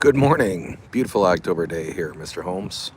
Good morning. Beautiful October day here, Mr. Holmes.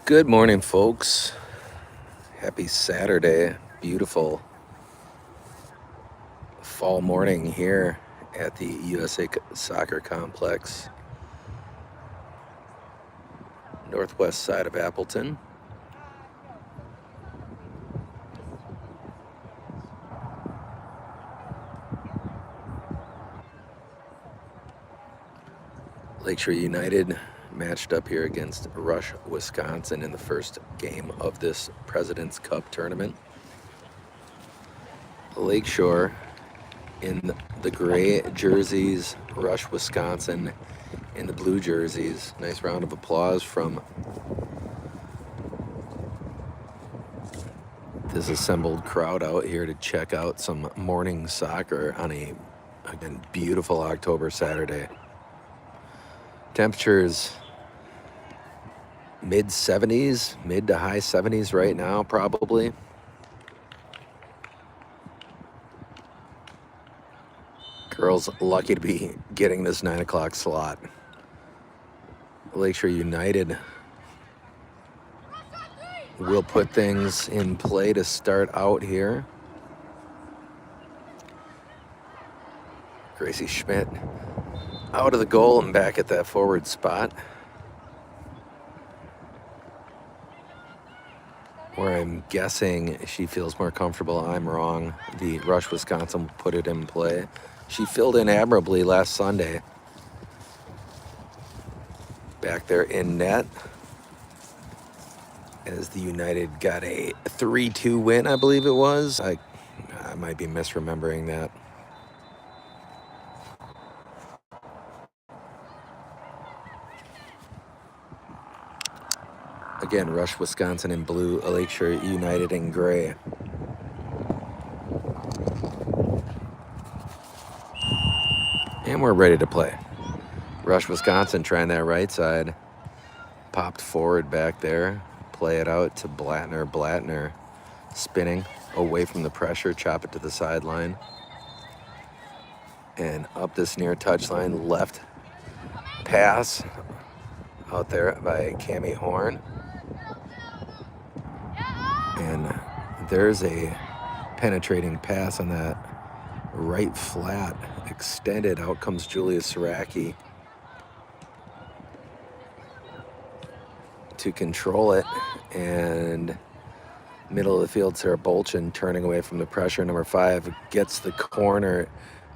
Good morning, folks. Happy Saturday. Beautiful fall morning here at the USA Soccer Complex, northwest side of Appleton. Lakeshore United matched up here against Rush, Wisconsin in the first game of this President's Cup tournament. Lakeshore in the gray jerseys, Rush, Wisconsin in the blue jerseys. Nice round of applause from this assembled crowd out here to check out some morning soccer on a, again, beautiful October Saturday. Temperatures mid 70s, mid to high 70s right now, probably. Girls lucky to be getting this 9 o'clock slot. Lakeshore United will put things in play to start out here. Gracie Schmidt out of the goal and back at that forward spot, where I'm guessing she feels more comfortable. I'm wrong. The Rush, Wisconsin will put it in play. She filled in admirably last Sunday. Back there in net as the United got a 3-2 win, I believe it was. I might be misremembering that. Again, Rush, Wisconsin in blue, Lakeshore United in gray. And we're ready to play. Rush, Wisconsin trying that right side. Popped forward back there. Play it out to Blattner. Blattner spinning away from the pressure. Chop it to the sideline. And up this near touchline, left pass out there by Cami Horn. And there's a penetrating pass on that right flat. Extended, out comes Julia Saraki to control it, and middle of the field, Sarah Bolchin turning away from the pressure. Number 5 gets the corner,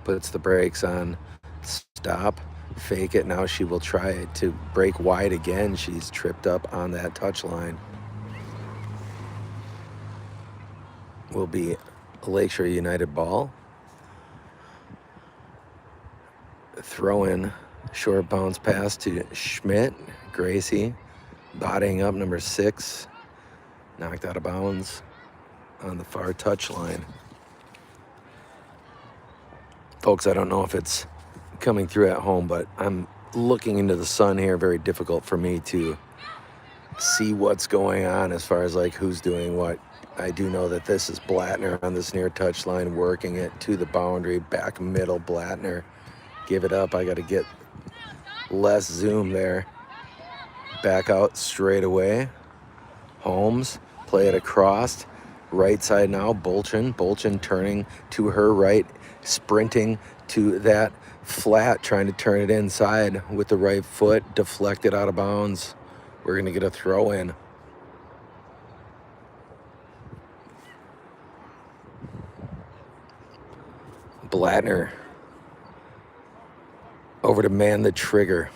puts the brakes on, stop, fake it. Now she will try to break wide again. She's tripped up on that touch line. Will be a Lakeshore United ball. Throw in, short bounce pass to Schmidt. Gracie bodying up number 6, knocked out of bounds on the far touch line. Folks, I don't know if it's coming through at home, but I'm looking into the sun here. Very difficult for me to see what's going on as far as like who's doing what. I do know that this is Blattner on this near touch line, working it to the boundary, back middle. Blattner, give it up. I got to get less zoom there. Back out straight away. Holmes, play it across. Right side now, Bolchin. Bolchin turning to her right, sprinting to that flat, trying to turn it inside with the right foot, deflected out of bounds. We're going to get a throw in. Blattner over to man the trigger.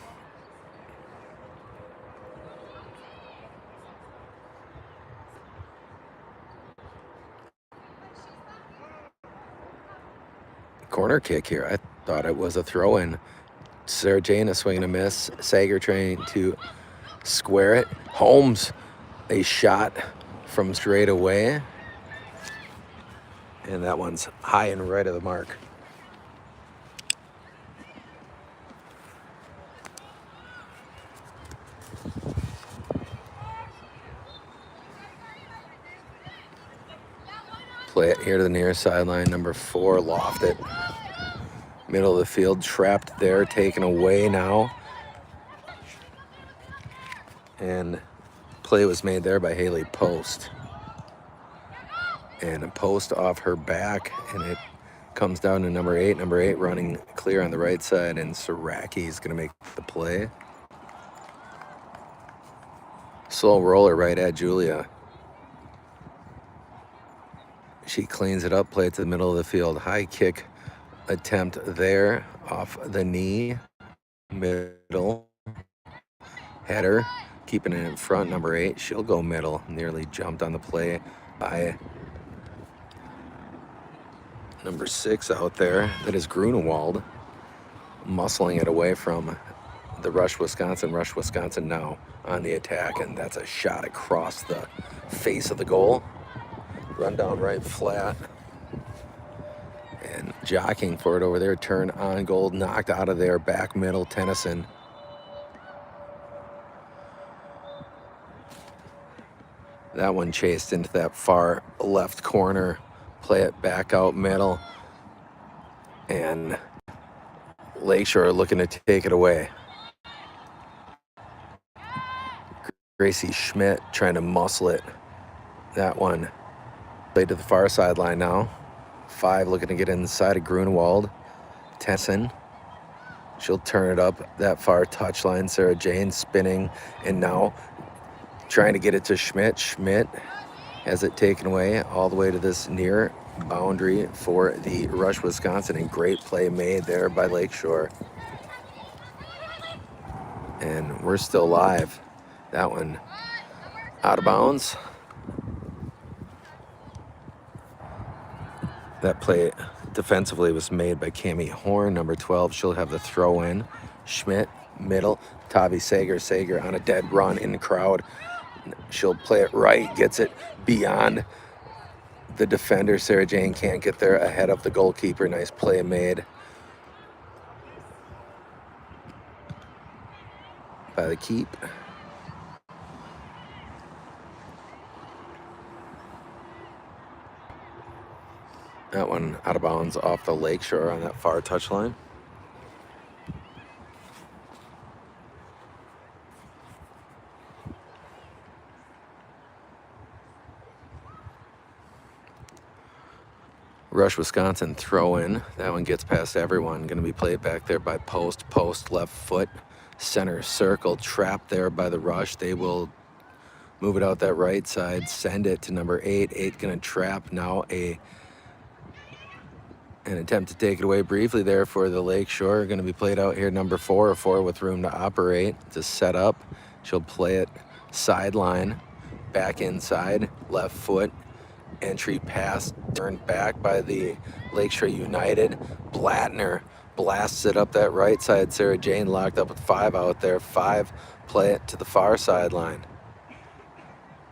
Corner kick here. I thought it was a throw-in. Sarah Jane a swing and a miss. Sager trying to square it. Holmes, a shot from straight away. And that one's high and right of the mark. Play it here to the near sideline. Number 4, loft it. Middle of the field, trapped there, taken away now. And play was made there by Haley Post. And a post off her back, and it comes down to number 8. Number 8 running clear on the right side, and Saraki is going to make the play. Slow roller right at Julia. She cleans it up, play it to the middle of the field. High kick attempt there off the knee. Middle. Header, keeping it in front. Number 8, she'll go middle. Nearly jumped on the play by number 6 out there. That is Grunewald, muscling it away from the Rush Wisconsin. Rush Wisconsin now on the attack, and that's a shot across the face of the goal. Run down right flat. And jockeying for it over there. Turn on goal, knocked out of there. Back middle, Tennyson. That one chased into that far left corner. Play it back out middle. And Lakeshore looking to take it away. Gracie Schmidt trying to muscle it. That one played to the far sideline now. 5 looking to get inside of Grunewald. Tesson. She'll turn it up that far touchline. Sarah Jane spinning, and now trying to get it to Schmidt. Schmidt has it taken away all the way to this near boundary for the Rush Wisconsin, and great play made there by Lakeshore. And we're still live. That one out of bounds. That play defensively was made by Cammie Horn, number 12. She'll have the throw in. Schmidt, middle. Tavi Sager. Sager on a dead run in the crowd. She'll play it right, gets it beyond the defender. Sarah Jane can't get there ahead of the goalkeeper. Nice play made by the keep. That one out of bounds off the Lakeshore on that far touchline. Rush Wisconsin throw in. That one gets past everyone. Going to be played back there by Post. Post left foot, center circle, trapped there by the Rush. They will move it out that right side, send it to number 8. 8 going to trap now. An attempt to take it away briefly there for the Lakeshore. Going to be played out here, number 4, a 4 with room to operate, to set up. She'll play it sideline, back inside, left foot, entry pass, turned back by the Lakeshore United. Blattner blasts it up that right side. Sarah Jane locked up with 5 out there. 5 play it to the far sideline.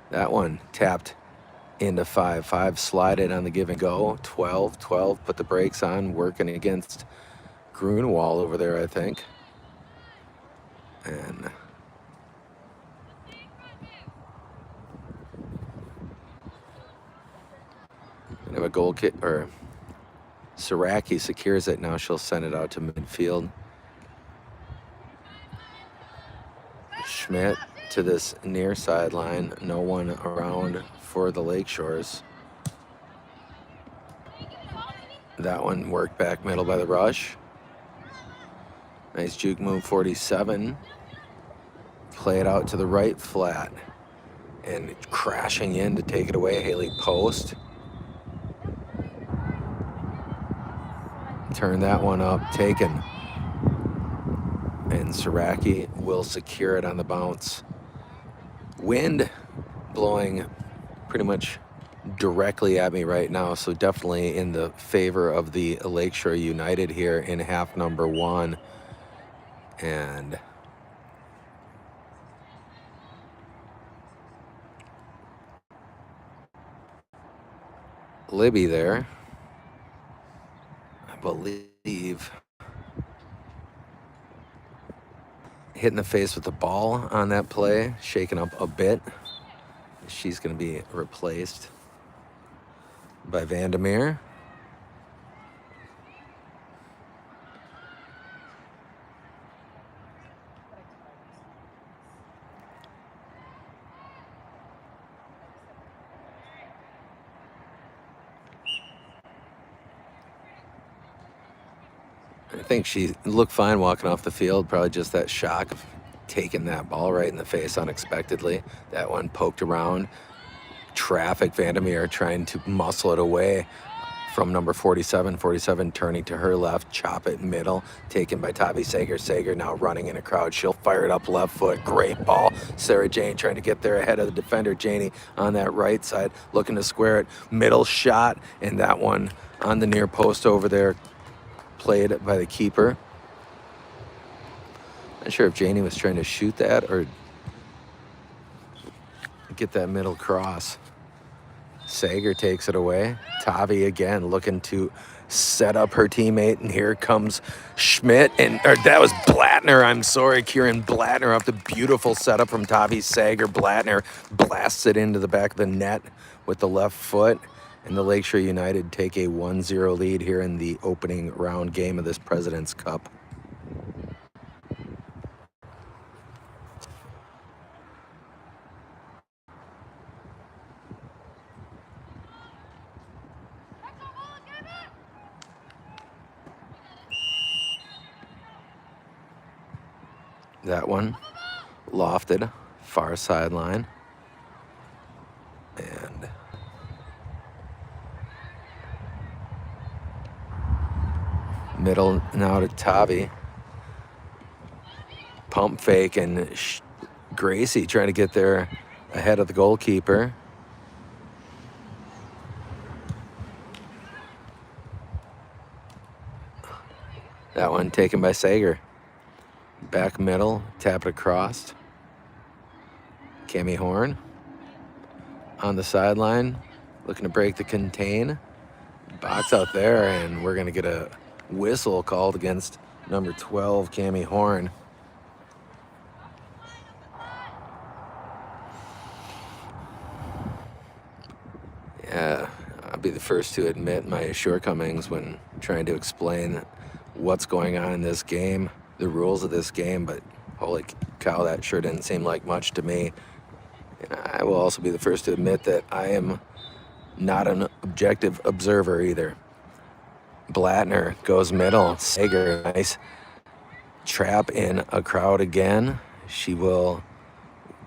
That one tapped into 5. 5 slided on the give and go. 12 put the brakes on, working against Grunewald over there, I think. And we have a goal kick, or Saraki secures it. Now she'll send it out to midfield. Schmidt to this near sideline. No one around for the Lakeshores. That one worked back middle by the Rush. Nice juke move, 47. Play it out to the right flat. And crashing in to take it away, Haley Post. Turn that one up, taken. And Siraki will secure it on the bounce. Wind blowing pretty much directly at me right now, so definitely in the favor of the Lakeshore United here in half number 1. And Libby there, I believe, hit in the face with the ball on that play, shaken up a bit. She's going to be replaced by Vandermeer. I think she looked fine walking off the field, probably just that shock of taking that ball right in the face unexpectedly. That one poked around. Traffic, Vandermeer trying to muscle it away from number 47. 47 turning to her left, chop it middle, taken by Tavi Sager. Sager now running in a crowd. She'll fire it up left foot. Great ball. Sarah Jane trying to get there ahead of the defender. Janie on that right side, looking to square it. Middle shot, and that one on the near post over there, played by the keeper. Not sure if Janie was trying to shoot that or get that middle cross. Sager takes it away. Tavi again looking to set up her teammate, and here comes Schmidt, or that was Blattner, I'm sorry, Kieran Blattner off the beautiful setup from Tavi Sager. Blattner blasts it into the back of the net with the left foot, and the Lakeshore United take a 1-0 lead here in the opening round game of this President's Cup. That one lofted, far sideline. And middle now to Tavi. Pump fake, and Gracie trying to get there ahead of the goalkeeper. That one taken by Sager. Back middle, tap it across. Cami Horn on the sideline, looking to break the contain. Box out there, and we're going to get a whistle called against number 12, Cami Horn. Yeah, I'll be the first to admit my shortcomings when trying to explain what's going on in this game, the rules of this game, but holy cow, that sure didn't seem like much to me. And I will also be the first to admit that I am not an objective observer either. Blattner goes middle. Sager, nice trap in a crowd again. She will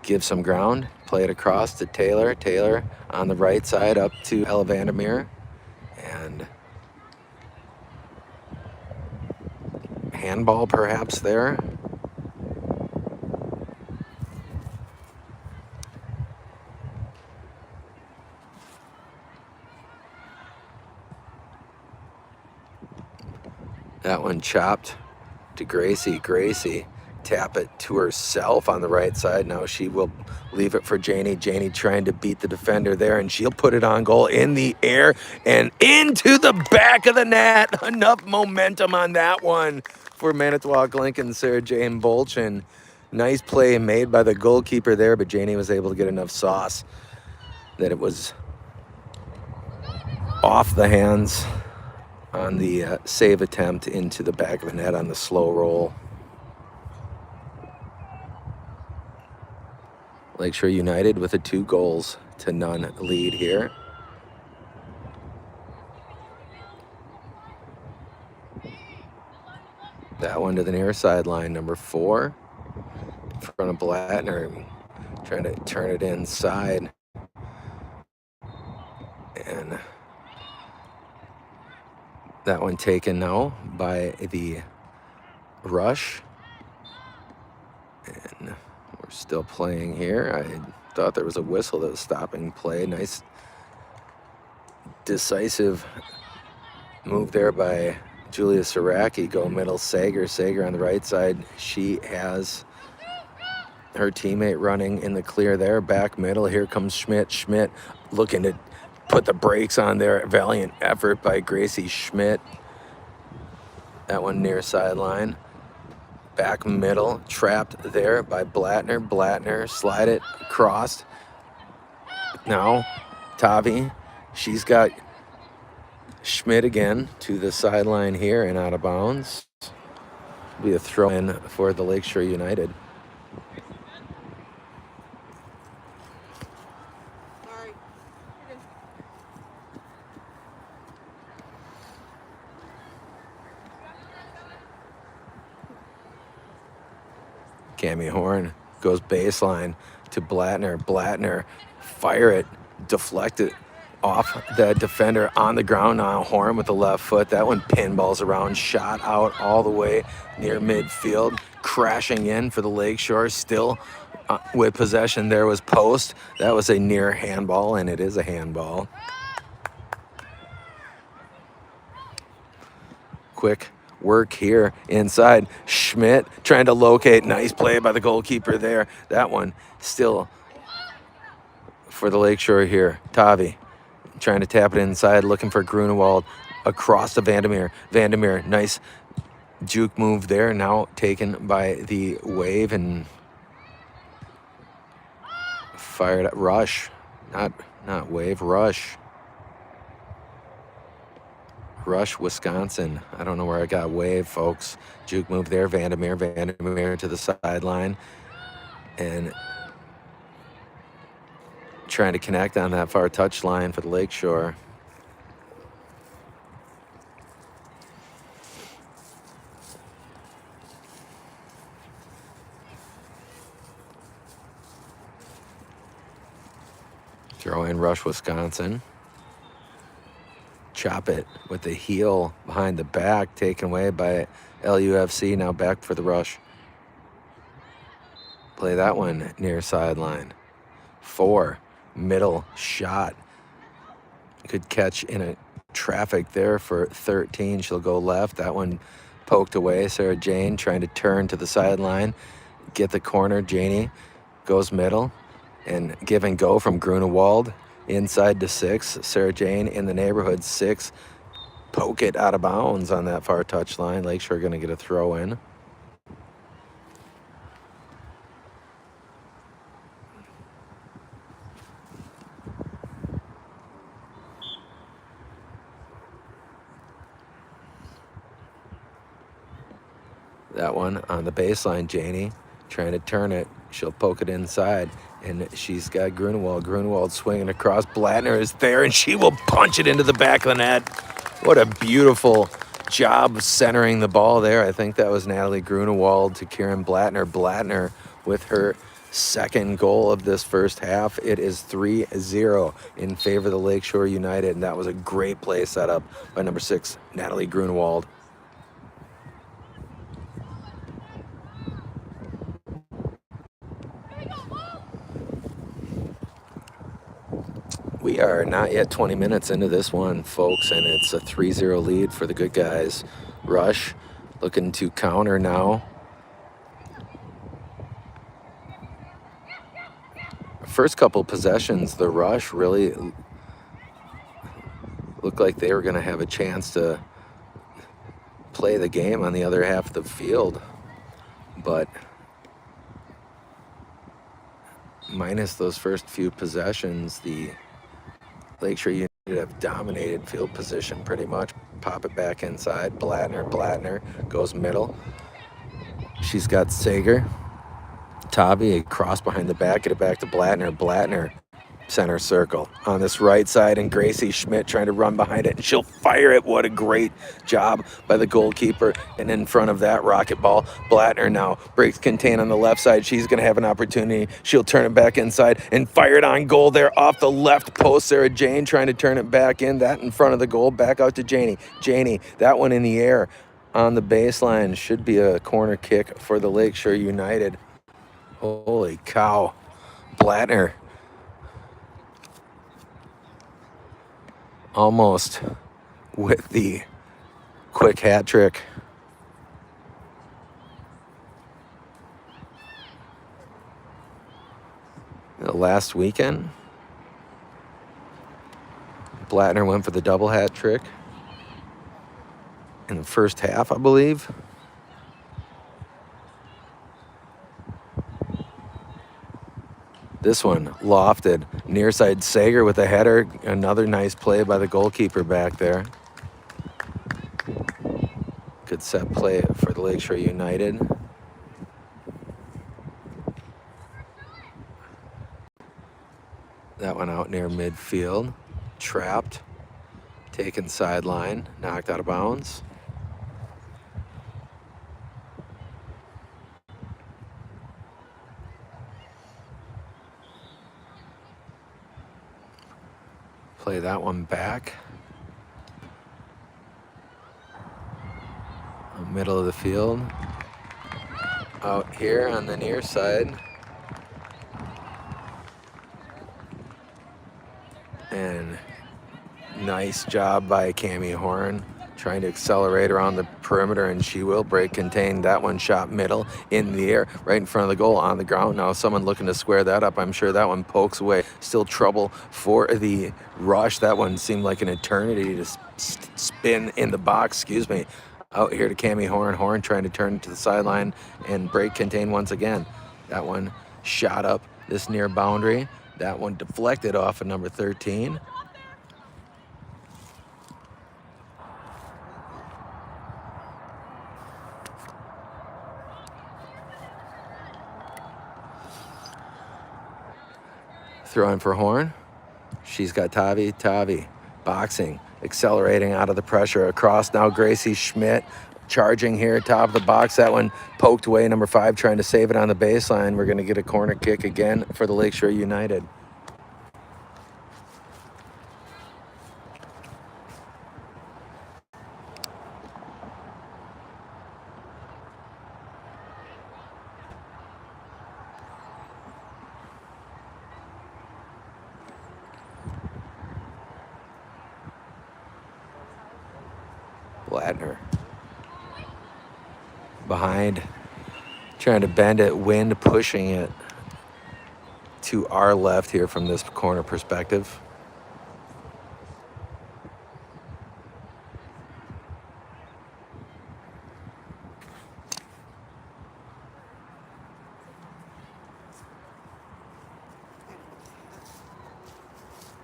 give some ground, play it across to Taylor. Taylor on the right side up to Ella Vandermeer. And handball perhaps there. That one chopped to Gracie. Gracie tap it to herself on the right side. Now she will leave it for Janie. Janie trying to beat the defender there, and she'll put it on goal in the air and into the back of the net. Enough momentum on that one for Manitowoc Lincoln, Sarah Jane Bolchin. Nice play made by the goalkeeper there, but Janie was able to get enough sauce that it was off the hands on the save attempt into the back of the net on the slow roll. Lakeshore United with a 2-0 lead here. That one to the near sideline, number 4. In front of Blattner, trying to turn it inside. And That one taken now by the Rush. And we're still playing here. I thought there was a whistle that was stopping play. Nice decisive move there by Julia Saraki. Go middle, Sager. Sager on the right side. She has her teammate running in the clear there. Back middle. Here comes Schmidt. Schmidt looking to put the brakes on there. Valiant effort by Gracie Schmidt. That one near sideline. Back middle. Trapped there by Blattner. Blattner slide it across. Now Tavi. She's got Schmidt again to the sideline here and out of bounds. Be a throw in for the Lakeshore United. Cammy Horn goes baseline to Blattner. Blattner, fire it, deflect it off the defender on the ground now. Horn with the left foot. That one pinballs around, shot out all the way near midfield, crashing in for the Lakeshore. Still with possession there was Post. That was a near handball, and it is a handball. Quick work here inside. Schmidt trying to locate. Nice play by the goalkeeper there. That one still for the Lakeshore here. Tavi trying to tap it inside, looking for Grunewald across to Vandermeer. Vandermeer, nice juke move there. Now taken by the Wave and fired at Rush. Not Wave, Rush. Rush, Wisconsin. I don't know where I got Wave, folks. Juke move there. Vandermeer. Vandermeer to the sideline. And trying to connect on that far touch line for the Lakeshore. Throw in Rush, Wisconsin. Chop it with the heel behind the back, taken away by LUFC. Now back for the Rush. Play that one near sideline. 4, middle shot. Good catch in a traffic there for 13. She'll go left. That one poked away. Sarah Jane trying to turn to the sideline. Get the corner. Janie goes middle. And give and go from Grunewald. Inside to 6. Sarah Jane in the neighborhood. 6. Poke it out of bounds on that far touch line. Lakeshore going to get a throw in. That one on the baseline. Janie trying to turn it. She'll poke it inside. And she's got Grunewald. Grunewald swinging across. Blattner is there, and she will punch it into the back of the net. What a beautiful job centering the ball there. I think that was Natalie Grunewald to Kieran Blattner. Blattner with her second goal of this first half. It is 3-0 in favor of the Lakeshore United, and that was a great play set up by number 6, Natalie Grunewald. We are not yet 20 minutes into this one, folks, and it's a 3-0 lead for the good guys. Rush looking to counter now. First couple possessions, the Rush really looked like they were going to have a chance to play the game on the other half of the field, but minus those first few possessions, the Lakeshore United have dominated field position pretty much. Pop it back inside. Blattner goes middle. She's got Sager. Tavi, a cross behind the back. Get it back to Blattner. Blattner center circle on this right side, and Gracie Schmidt trying to run behind it, and she'll fire it. What a great job by the goalkeeper. And in front of that rocket ball, Blattner now breaks contain on the left side. She's going to have an opportunity. She'll turn it back inside and fire it on goal there off the left post. Sarah Jane trying to turn it back in. That in front of the goal. Back out to Janie. Janie, that one in the air on the baseline. Should be a corner kick for the Lakeshore United. Holy cow. Blattner almost with the quick hat trick. Last weekend, Blattner went for the double hat trick in the first half, I believe. This one lofted near side. Sager with a header. Another nice play by the goalkeeper back there. Good set play for the Lakeshore United. That one out near midfield. Trapped. Taken sideline. Knocked out of bounds. Play that one back. Middle of the field. Out here on the near side. And nice job by Cami Horn trying to accelerate around the perimeter, and she will break contain. That one shot middle in the air right in front of the goal on the ground. Now someone looking to square that up. I'm sure that one pokes away. Still trouble for the Rush. That one seemed like an eternity to spin in the box. Excuse me. Out here to Cami Horn. Horn trying to turn to the sideline and break contain once again. That one shot up this near boundary. That one deflected off of number 13. Throwing for Horn. She's got Tavi. Tavi boxing, accelerating out of the pressure. Across now, Gracie Schmidt charging here, top of the box. That one poked away. Number 5 trying to save it on the baseline. We're going to get a corner kick again for the Lakeshore United. Blattner behind, trying to bend it, wind pushing it to our left here from this corner perspective.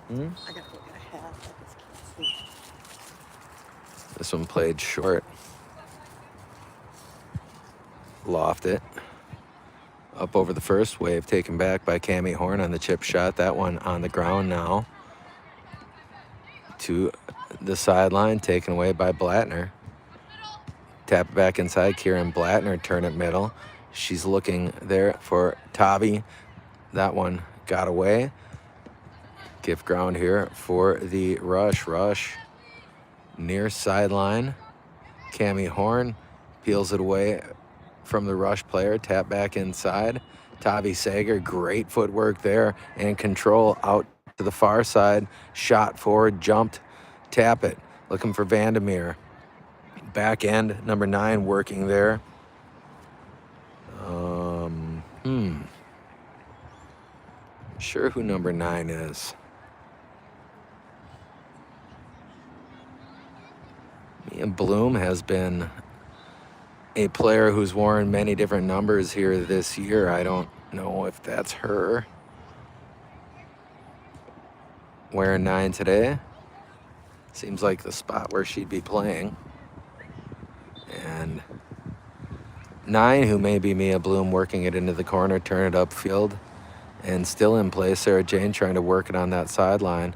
I gotta look at a hat. I just can't see. This one played short. Loft it. Up over the first wave, taken back by Cami Horn on the chip shot. That one on the ground now. To the sideline, taken away by Blattner. Tap it back inside. Kieran Blattner, turn it middle. She's looking there for Tavi. That one got away. Gift ground here for the Rush. Rush near sideline. Cami Horn peels it away from the Rush player. Tap back inside. Tavi Sager, great footwork there and control out to the far side. Shot forward, jumped, tap it. Looking for Vandermeer. Back end, number 9 working there. Sure who number 9 is. Mia Bloom has been a player who's worn many different numbers here this year. I don't know if that's her. Wearing 9 today. Seems like the spot where she'd be playing. And 9, who may be Mia Bloom, working it into the corner, turn it upfield. And still in play, Sarah Jane trying to work it on that sideline.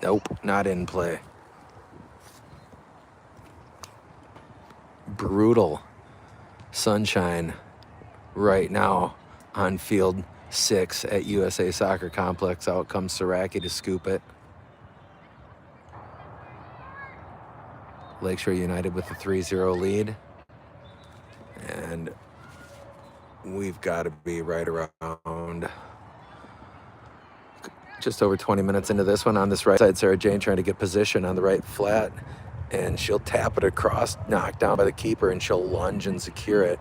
Nope, not in play. Brutal sunshine right now on field 6 at USA Soccer Complex. Out comes Saraki to scoop it. Lakeshore United with the 3-0 lead. And we've got to be right around just over 20 minutes into this one. On this right side, Sarah Jane trying to get position on the right flat, and she'll tap it across, knocked down by the keeper, and she'll lunge and secure it.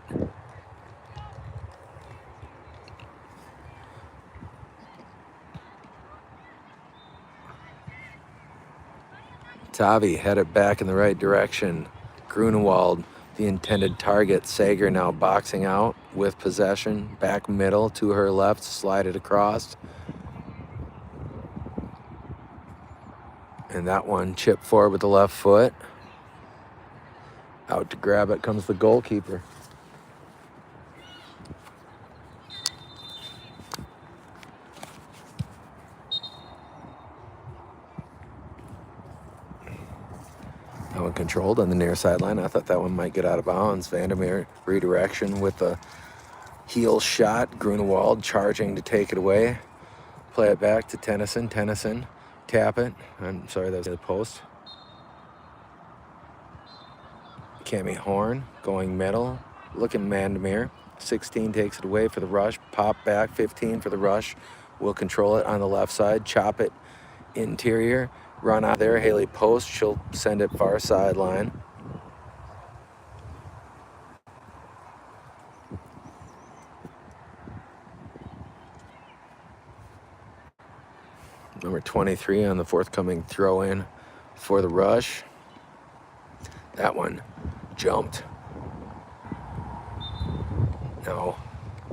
Tavi headed back in the right direction. Grunewald, the intended target. Sager now boxing out with possession. Back middle to her left, slide it across. And that one chipped forward with the left foot. Out to grab it comes the goalkeeper. That one controlled on the near sideline. I thought that one might get out of bounds. Vandermeer redirection with a heel shot. Grunewald charging to take it away. Play it back to Tennyson. Tennyson, tap it. I'm sorry, that was the post. Cami Horn going middle. Looking Vandermeer. 16 takes it away for the rush. Pop back, 15 for the rush. We'll control it on the left side. Chop it interior. Run out there, Haley Post, she'll send it far sideline. Number 23 on the forthcoming throw in for the rush. That one jumped. Now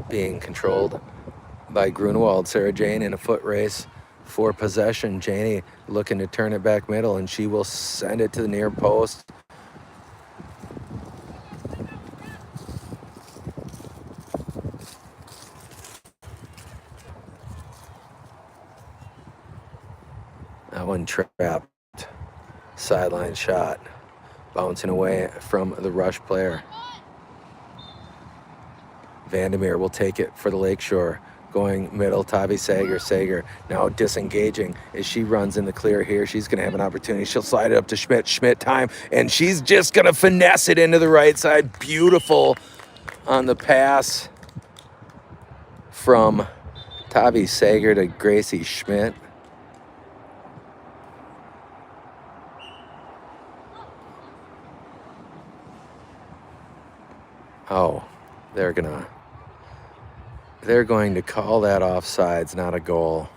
being controlled by Grunewald. Sarah Jane in a foot race for possession. Janie looking to turn it back middle, and she will send it to the near post. That one trapped. Sideline shot. Bouncing away from the rush player. Vandermeer will take it for the Lakeshore. Going middle, Tavi Sager. Sager now disengaging as she runs in the clear here. She's going to have an opportunity. She'll slide it up to Schmidt. Schmidt time, and she's just going to finesse it into the right side. Beautiful on the pass from Tavi Sager to Gracie Schmidt. Oh, they're going to call that offsides, not a goal.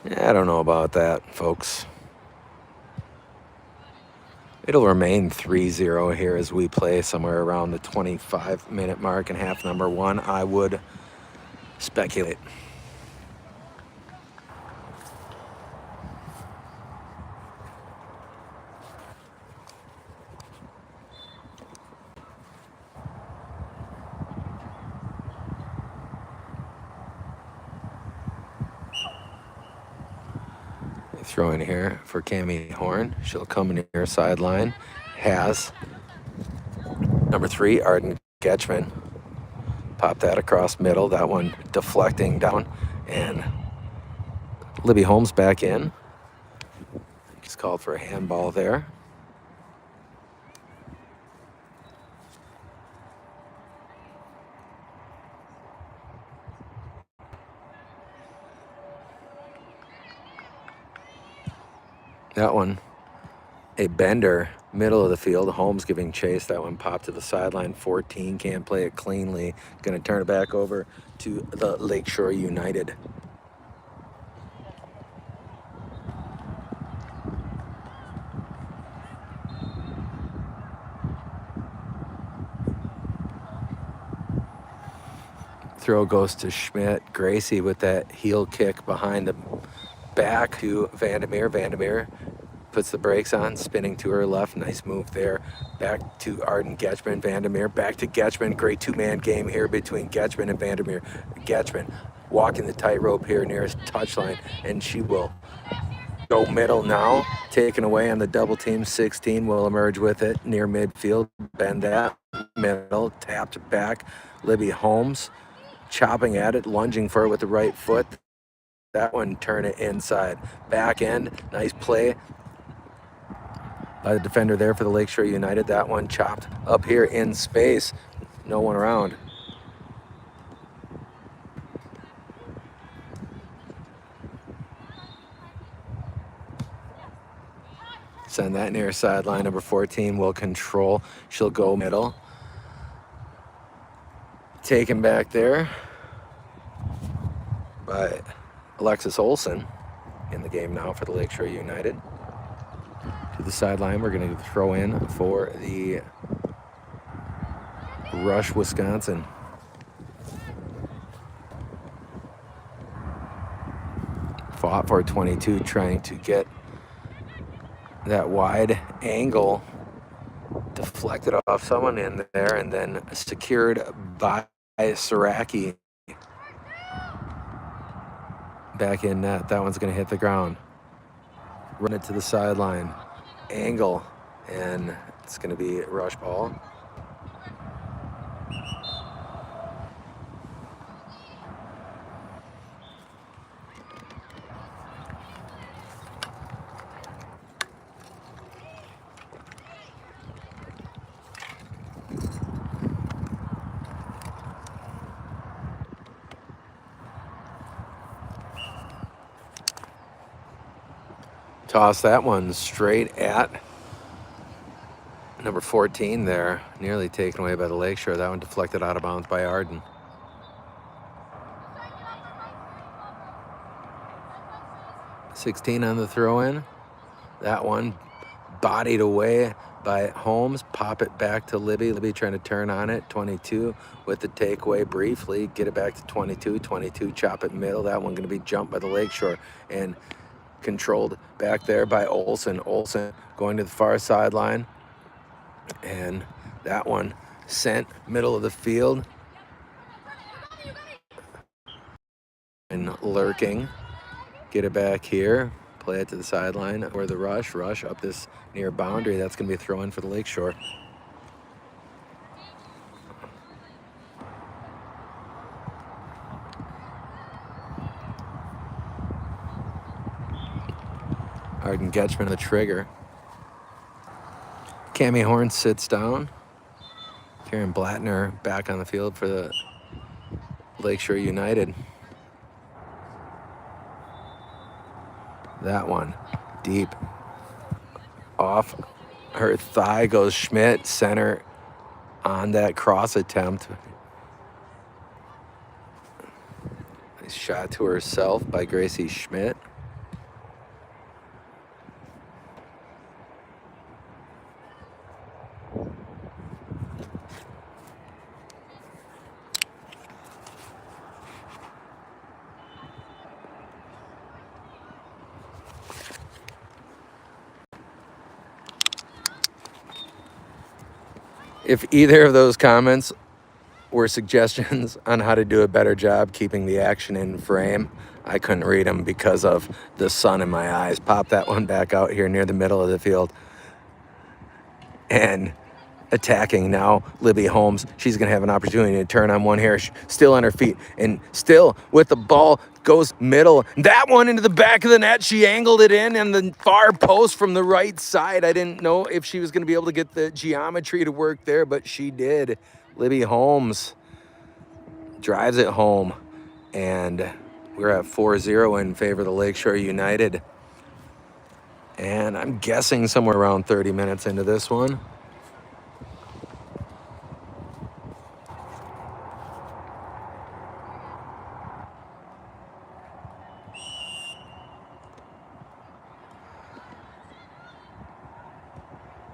I don't know about that, folks. It'll remain 3-0 here as we play somewhere around the 25-minute mark in half number 1, I would speculate. Throw in here for Cami Horn. She'll come near sideline. Has number 3, Arden Getchman. Pop that across middle. That one deflecting down. And Libby Holmes back in. He's called for a handball there. That one, a bender, middle of the field. Holmes giving chase. That one popped to the sideline. 14, can't play it cleanly. Going to turn it back over to the Lakeshore United. Throw goes to Schmidt. Gracie with that heel kick behind the back to Vandermeer. Vandermeer puts the brakes on, spinning to her left. Nice move there. Back to Arden Getchman, Vandermeer. Back to Getchman. Great two-man game here between Getchman and Vandermeer. Getchman walking the tightrope here nearest touchline, and she will go middle now. Taken away on the double team. 16 will emerge with it near midfield. Bend that middle. Tapped back. Libby Holmes chopping at it, lunging for it with the right foot. That one, turn it inside. Back end, nice play by the defender there for the Lakeshore United. That one chopped up here in space. No one around. Send that near sideline. Number 14 will control. She'll go middle. Taken back there by Alexis Olsen in the game now for the Lakeshore United. To the sideline, we're going to throw in for the Rush, Wisconsin. Fought for 22, trying to get that wide angle deflected off someone in there and then secured by Saraki. Back in net. That one's going to hit the ground. Run it to the sideline. Angle. And it's going to be rush ball. Toss that one straight at number 14 there. Nearly taken away by the Lakeshore. That one deflected out of bounds by Arden. (16) on the throw-in. That one bodied away by Holmes. Pop it back to Libby. Libby trying to turn on it. 22 with the takeaway briefly. Get it back to 22. 22 chop it middle. That one going to be jumped by the Lakeshore and controlled back there by Olsen. Olsen going to the far sideline. And that one sent middle of the field. And lurking. Get it back here. Play it to the sideline or the rush. Rush up this near boundary. That's going to be a throw in for the Lakeshore. Arden Getchman the trigger. Cami Horn sits down. Karen Blattner back on the field for the Lakeshore United. That one deep off her thigh goes Schmidt. Center on that cross attempt. Nice shot to herself by Gracie Schmidt. If either of those comments were suggestions on how to do a better job keeping the action in frame, I couldn't read them because of the sun in my eyes. Pop that one back out here near the middle of the field. And attacking now, Libby Holmes. She's going to have an opportunity to turn on one here. Still on her feet and still with the ball. Goes middle. That one into the back of the net. She angled it in and the far post from the right side. I didn't know if she was going to be able to get the geometry to work there, but she did. Libby Holmes drives it home. And we're at 4-0 in favor of the Lakeshore United. And I'm guessing somewhere around 30 minutes into this one.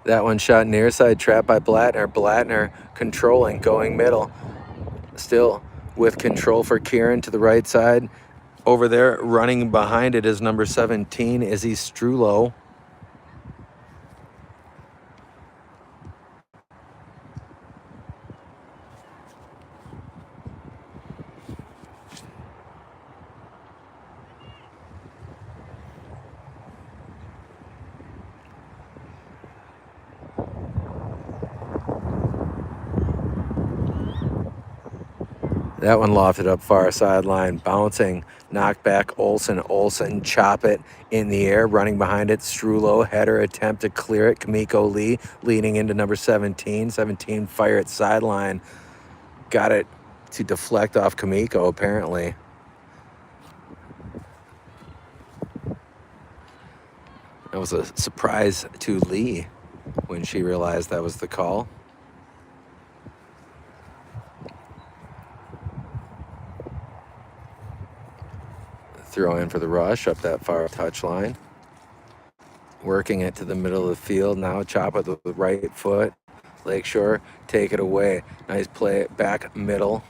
That one shot near side, trapped by Blattner. Blattner controlling, going middle. Still with control for Kieran to the right side. Over there, running behind it is number 17, Izzy Strulo. That one lofted up far sideline, bouncing, knocked back Olsen, chop it in the air, running behind it, Strulo, header attempt to clear it, Kamiko Lee leading into number 17, fire at sideline, got it to deflect off Kamiko apparently. That was a surprise to Lee when she realized that was the call. Throw in for the rush up that far touchline. Working it to the middle of the field. Now chop it with the right foot. Lakeshore, take it away. Nice play back middle.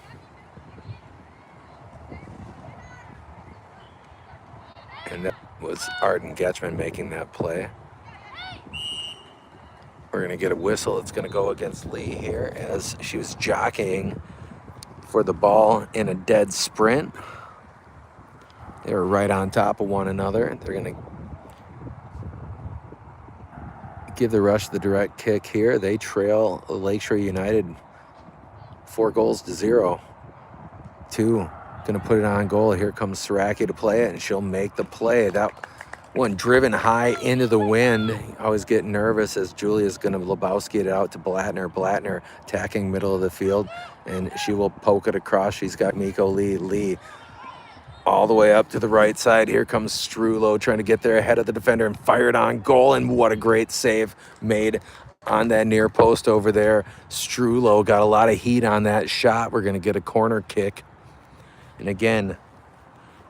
And that was Arden Getchman making that play. We're going to get a whistle. It's going to go against Lee here as she was jockeying for the ball in a dead sprint. They were right on top of one another. They're going to give the Rush the direct kick here. They trail Lakeshore United 4-0. 2, going to put it on goal. Here comes Saraki to play it, and she'll make the play. That one driven high into the wind. I always get nervous as Julia's going to Lebowski it out to Blattner. Blattner attacking middle of the field, and she will poke it across. She's got Miko Lee all the way up to the right side. Here comes Strulo trying to get there ahead of the defender and fired on goal. And what a great save made on that near post over there. Strulo got a lot of heat on that shot. We're going to get a corner kick. And again,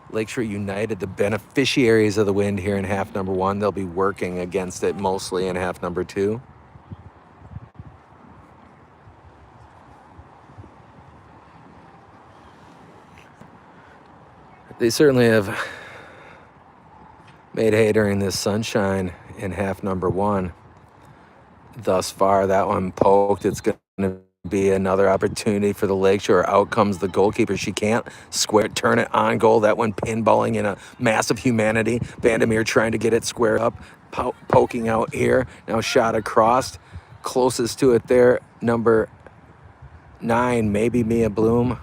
Lakeshore United, the beneficiaries of the wind here in half number 1. They'll be working against it mostly in half number 2. They certainly have made hay during this sunshine in half number 1. Thus far, that one poked. It's going to be another opportunity for the Lakeshore. Out comes the goalkeeper. She can't turn it on goal. That one pinballing in a massive humanity. Vandermeer trying to get it squared up, poking out here. Now shot across. Closest to it there, number 9, maybe Mia Bloom.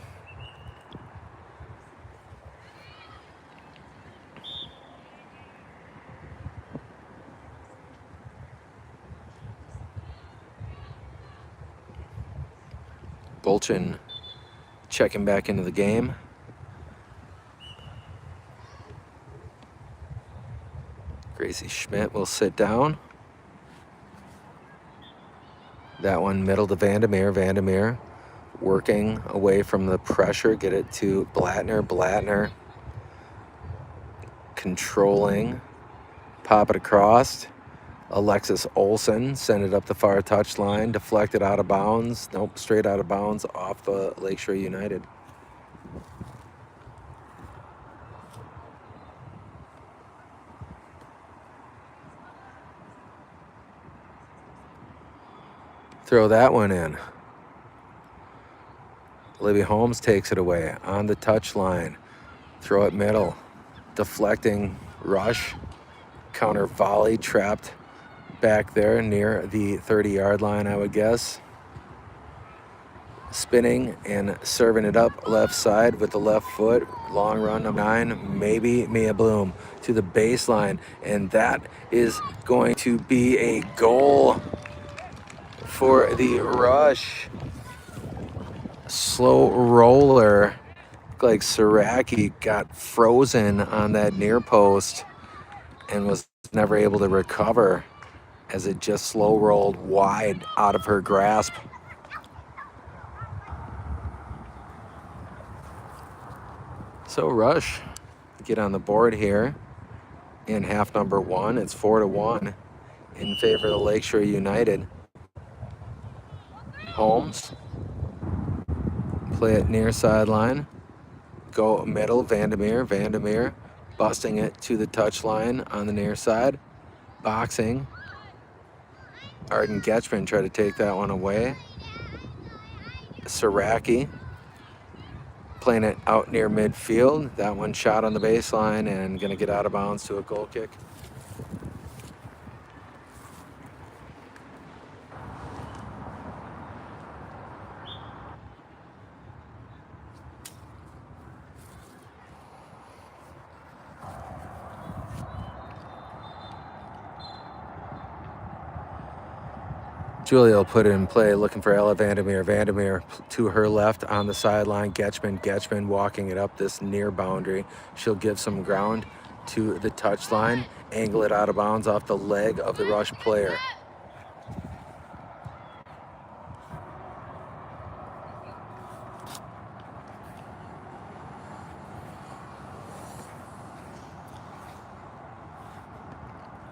Bolchin checking back into the game. Gracie Schmidt will sit down. That one middle to Vandermeer. Vandermeer working away from the pressure. Get it to Blattner. Blattner controlling. Pop it across. Alexis Olsen send it up the far touchline, deflected out of bounds. Nope, straight out of bounds off the Lakeshore United. Throw that one in. Libby Holmes takes it away on the touchline. Throw it middle. Deflecting Rush. Counter volley trapped back there near the 30-yard line, I would guess. Spinning and serving it up left side with the left foot. Long run, number 9, maybe Mia Bloom to the baseline. And that is going to be a goal for the Rush. Slow roller. Like Saraki got frozen on that near post and was never able to recover as it just slow rolled wide out of her grasp. So Rush get on the board here in half number 1. It's 4-1 in favor of the Lakeshore United. Holmes play it near sideline. Go middle, Vandermeer. Vandermeer busting it to the touchline on the near side. Boxing. Arden Getchman tried to take that one away. Saraki playing it out near midfield. That one shot on the baseline and going to get out of bounds to a goal kick. Julia will put it in play, looking for Ella Vandermeer. Vandermeer to her left on the sideline. Getchman walking it up this near boundary. She'll give some ground to the touchline, angle it out of bounds off the leg of the Rush player.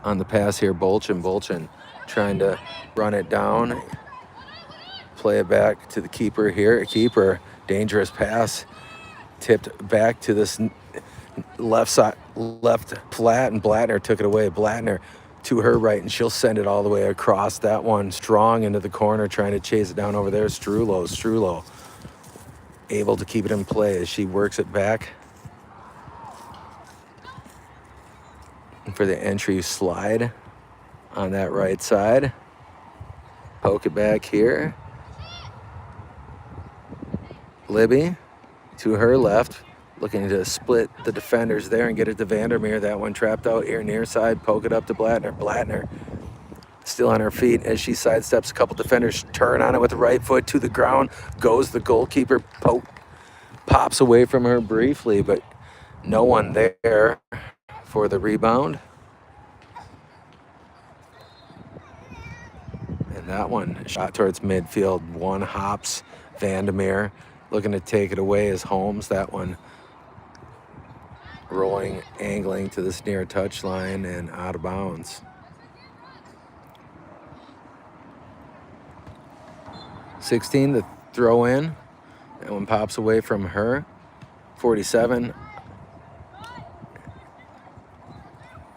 On the pass here, Bolchin trying to run it down, play it back to the keeper here. Keeper, dangerous pass, tipped back to this left side, left flat, and Blattner took it away. Blattner to her right, and she'll send it all the way across that one, strong into the corner, trying to chase it down over there. Strulo able to keep it in play as she works it back for the entry slide on that right side. Poke it back here. Libby to her left, looking to split the defenders there and get it to Vandermeer. That one trapped out here near side. Poke it up to Blattner. Blattner still on her feet as she sidesteps a couple defenders. Turn on it with the right foot to the ground. Goes the goalkeeper. Pops away from her briefly, but no one there for the rebound. And that one shot towards midfield. One hops. Vandermeer looking to take it away as Holmes. That one rolling, angling to this near touchline and out of bounds. 16, the throw in. That one pops away from her. 47.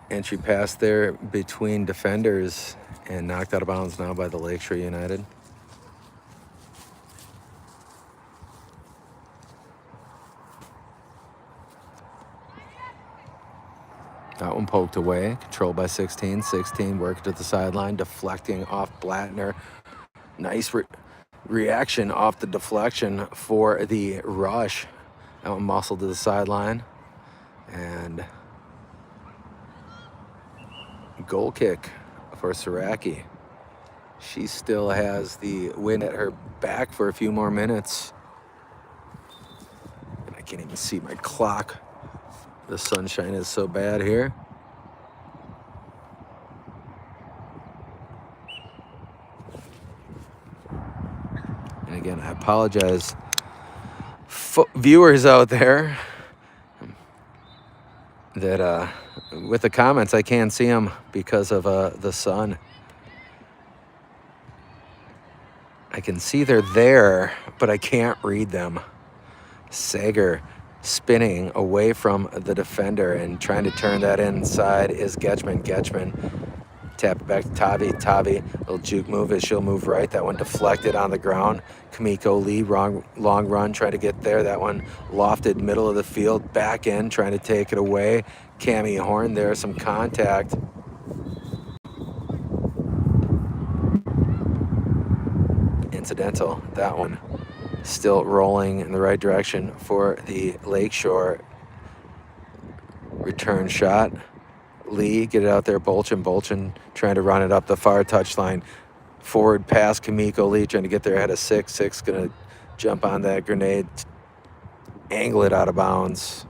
Entry pass there between defenders and knocked out of bounds now by the Lakeshore United. That one poked away, controlled by 16. 16 worked to the sideline, deflecting off Blattner. Nice reaction off the deflection for the Rush. That one muscled to the sideline. And goal kick for Saraki. She still has the wind at her back for a few more minutes. And I can't even see my clock. The sunshine is so bad here. And again, I apologize, viewers out there, that with the comments, I can't see them because of the sun. I can see they're there, but I can't read them. Sager spinning away from the defender and trying to turn that inside is Getchman. Tap it back to Tavi. Tavi, little juke move as she'll move right. That one deflected on the ground. Kamiko Lee, long run, trying to get there. That one lofted middle of the field, back in, trying to take it away. Cami Horn there, some contact. Incidental, that one. Still rolling in the right direction for the Lakeshore. Return shot. Lee, get it out there. Bolchin trying to run it up the far touchline. Forward pass, Kamiko Lee trying to get there ahead of 6. 6 going to jump on that grenade. Angle it out of bounds.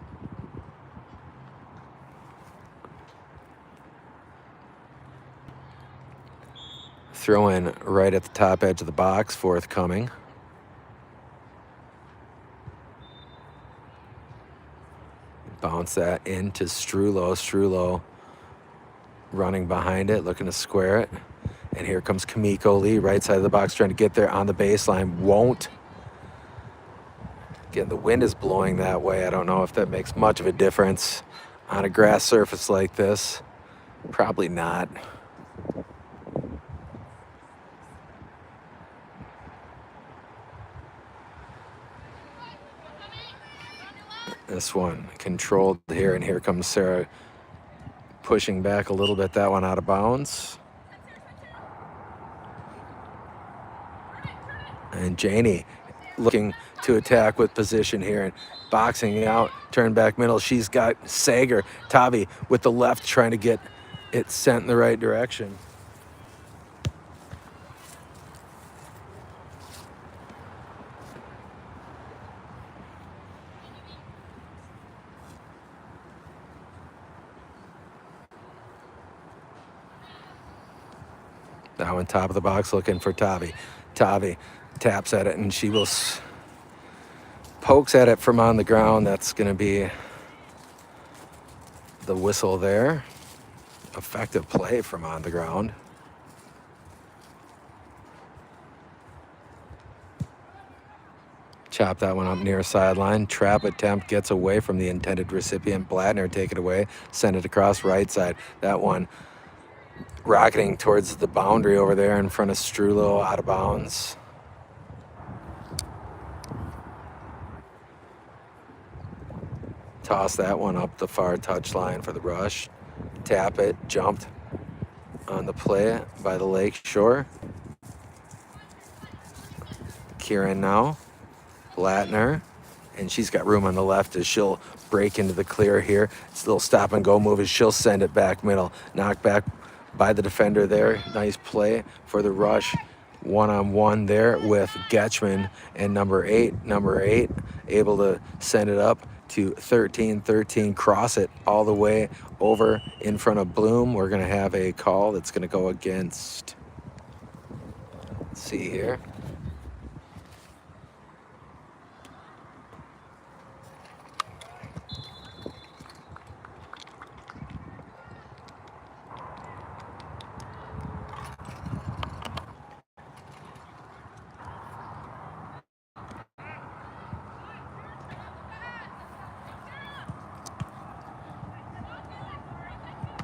Throw in right at the top edge of the box, forthcoming. Bounce that into Strulo. Strulo running behind it, looking to square it. And here comes Kamiko Lee, right side of the box, trying to get there on the baseline. Won't. Again, the wind is blowing that way. I don't know if that makes much of a difference on a grass surface like this. Probably not. This one controlled here, and here comes Sarah pushing back a little bit. That one out of bounds. And Janie looking to attack with position here and boxing out, turn back middle. She's got Sager. Tavi with the left trying to get it sent in the right direction. That one top of the box looking for Tavi. Tavi taps at it and she will pokes at it from on the ground. That's going to be the whistle there. Effective play from on the ground. Chop that one up near sideline. Trap attempt gets away from the intended recipient. Bladner take it away. Send it across right side. That one rocketing towards the boundary over there in front of Strulo, out of bounds. Toss that one up the far touchline for the rush. Tap it, jumped on the play by the Lake Shore. Kieran now. Blatner, and she's got room on the left as she'll break into the clear here. It's a little stop and go move as she'll send it back middle. Knocked back by the defender there. Nice play for the rush. One-on-one there with Getchman and number eight. Number 8 able to send it up to 13-13, cross it all the way over in front of Bloom. We're going to have a call that's going to go against, let's see here.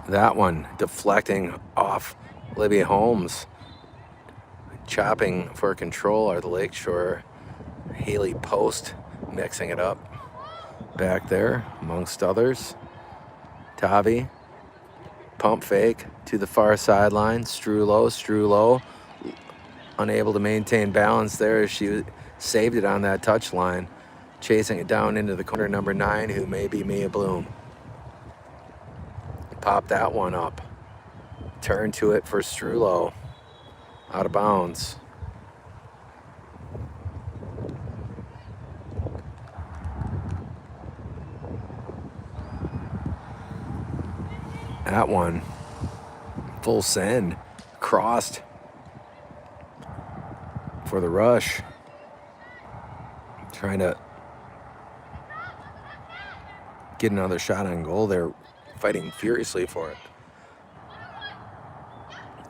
That one deflecting off Libby Holmes. Chopping for control are the Lakeshore. Haley Post mixing it up back there amongst others. Tavi, pump fake to the far sideline. Strulo unable to maintain balance there as she saved it on that touch line. Chasing it down into the corner, number 9, who may be Mia Bloom. Pop that one up. Turn to it for Strulo. Out of bounds. That one. Full send. Crossed for the rush. Trying to get another shot on goal. They're fighting furiously for it.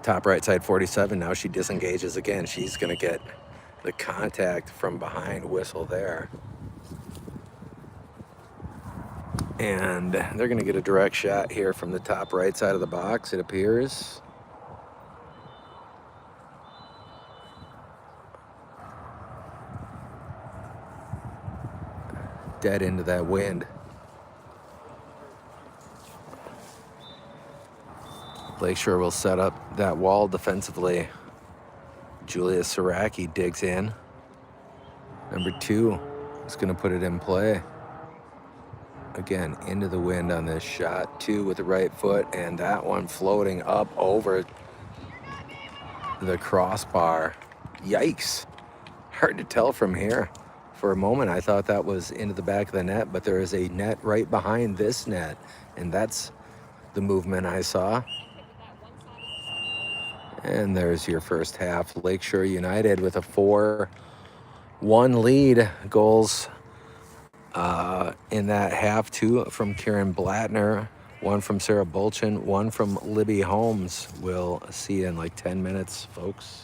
Top right side 47. Now she disengages again. She's going to get the contact from behind whistle there. And they're going to get a direct shot here from the top right side of the box, it appears. Dead into that wind. Lakeshore will set up that wall defensively. Julia Saraki digs in. Number 2 is going to put it in play. Again, into the wind on this shot. 2 with the right foot, and that one floating up over the crossbar. Yikes. Hard to tell from here. For a moment, I thought that was into the back of the net, but there is a net right behind this net, and that's the movement I saw. And there's your first half. Lakeshore United with a 4-1 lead. Goals in that half, 2 from Kieran Blatner, 1 from Sarah Bolchin, 1 from Libby Holmes. We'll see you in like 10 minutes, folks.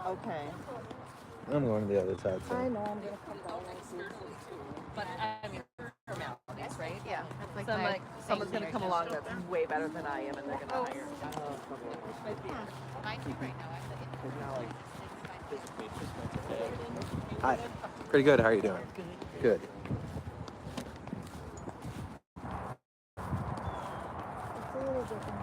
Okay. I'm going to the other side. I So. know, I'm gonna come down and see. But I mean, formalities, right? Yeah. So I'm like, Someone's gonna come along that's way better than I am, and they're gonna hire. Mine too right now, actually. Hi. Pretty good. How are you doing? Good. It's a little different.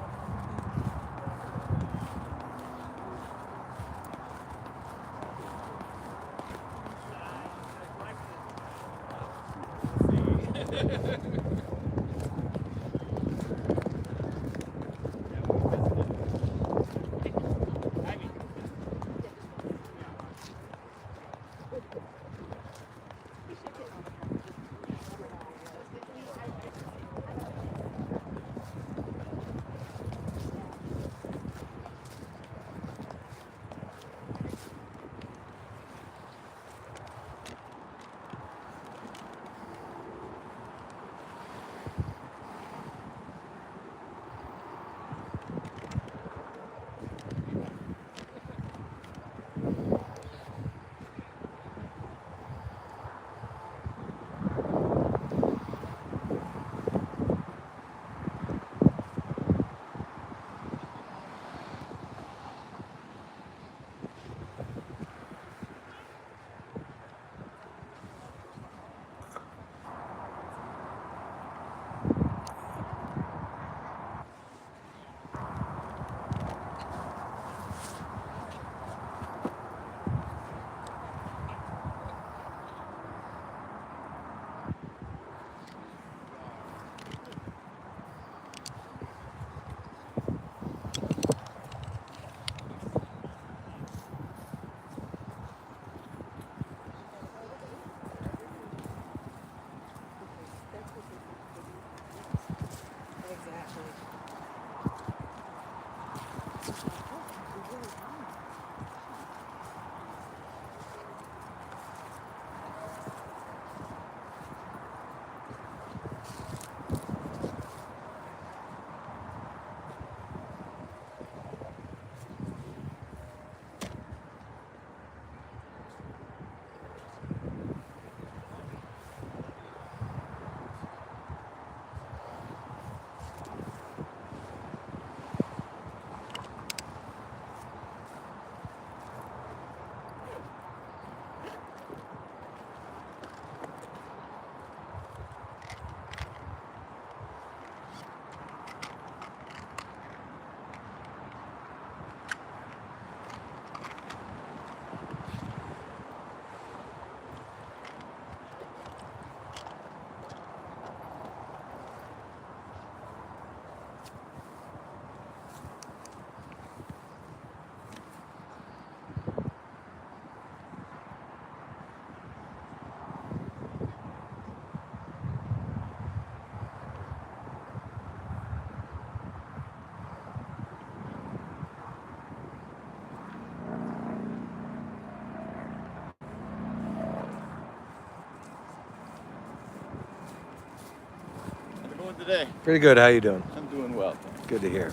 How's it going today? Pretty good. How you doing? I'm doing well. Good to hear.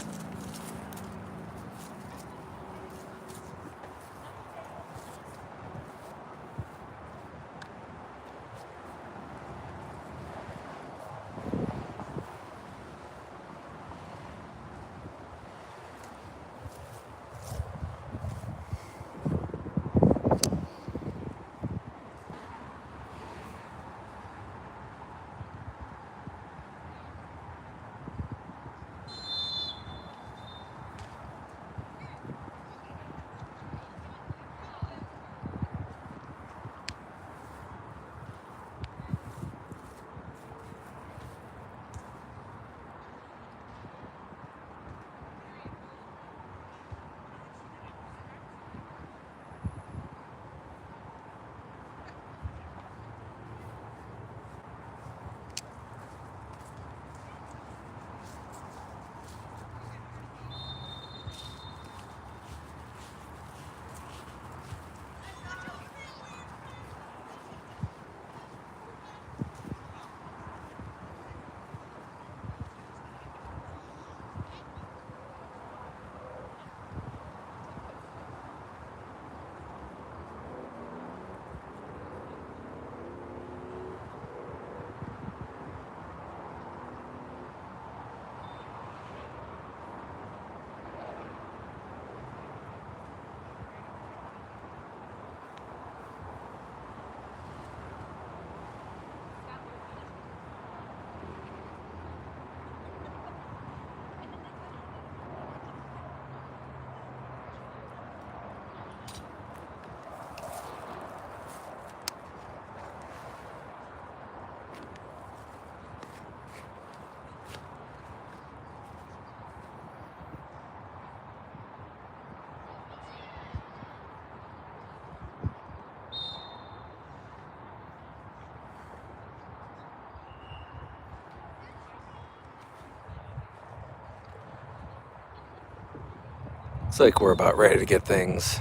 It's like we're about ready to get things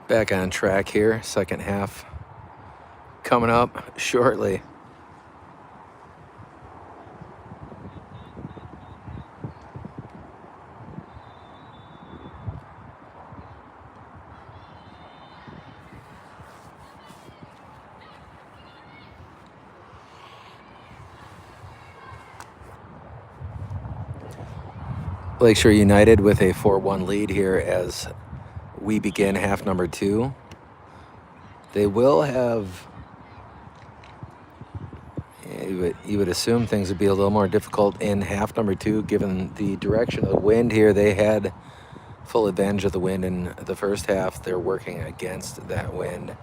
back on track here. Second half coming up shortly. Lakeshore United with a 4-1 lead here as we begin half number 2. They will have, you would assume things would be a little more difficult in half number 2 given the direction of the wind here. They had full advantage of the wind in the first half. They're working against that wind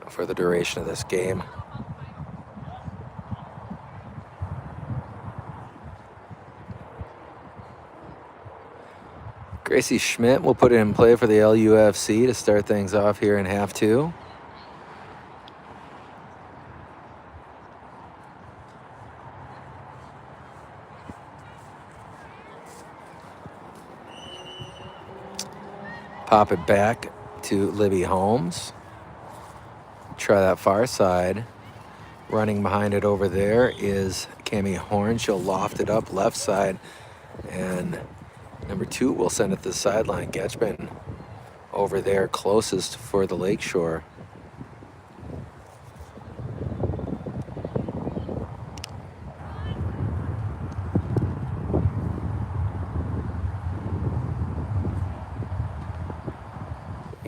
for the duration of this game. Gracie Schmidt will put it in play for the LUFC to start things off here in half 2. Pop it back to Libby Holmes. Try that far side. Running behind it over there is Cami Horn. She'll loft it up left side. And number 2 will send it to the sideline. Getchman over there closest for the Lakeshore.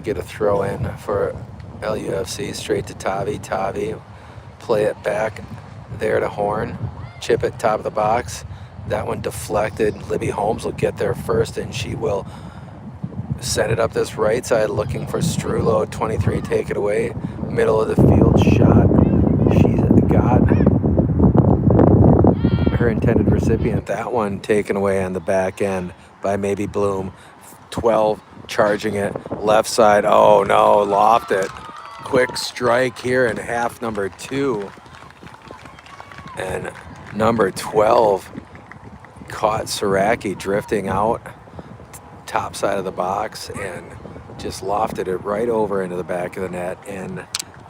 Get a throw in for LUFC straight to Tavi. Tavi, play it back there to Horn. Chip it top of the box. That one deflected. Libby Holmes will get there first, and she will send it up this right side looking for Strulo. 23, take it away. Middle of the field shot. She's got her intended recipient. That one taken away on the back end by maybe Bloom. 12 charging it left side. Oh no, loft it. Quick strike here in half number 2. And number 12 caught Saraki drifting out top side of the box and just lofted it right over into the back of the net. And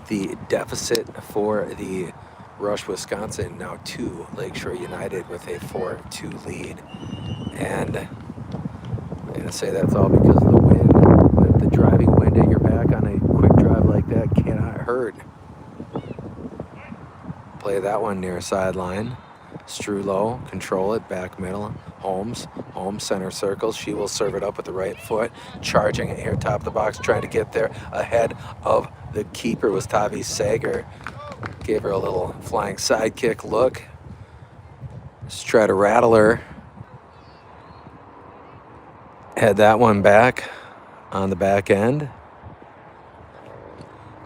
the deficit for the Rush Wisconsin now 2, Lakeshore United with a 4-2 lead. And I'm gonna say that's all because of the wind, but the driving wind at your back on a quick drive like that cannot hurt. Play that one near sideline. Strulo, control it, back middle. Holmes center circle. She will serve it up with the right foot. Charging it here, top of the box, trying to get there. Ahead of the keeper was Tavi Sager. Gave her a little flying sidekick look. Just try to rattle her. Had that one back on the back end.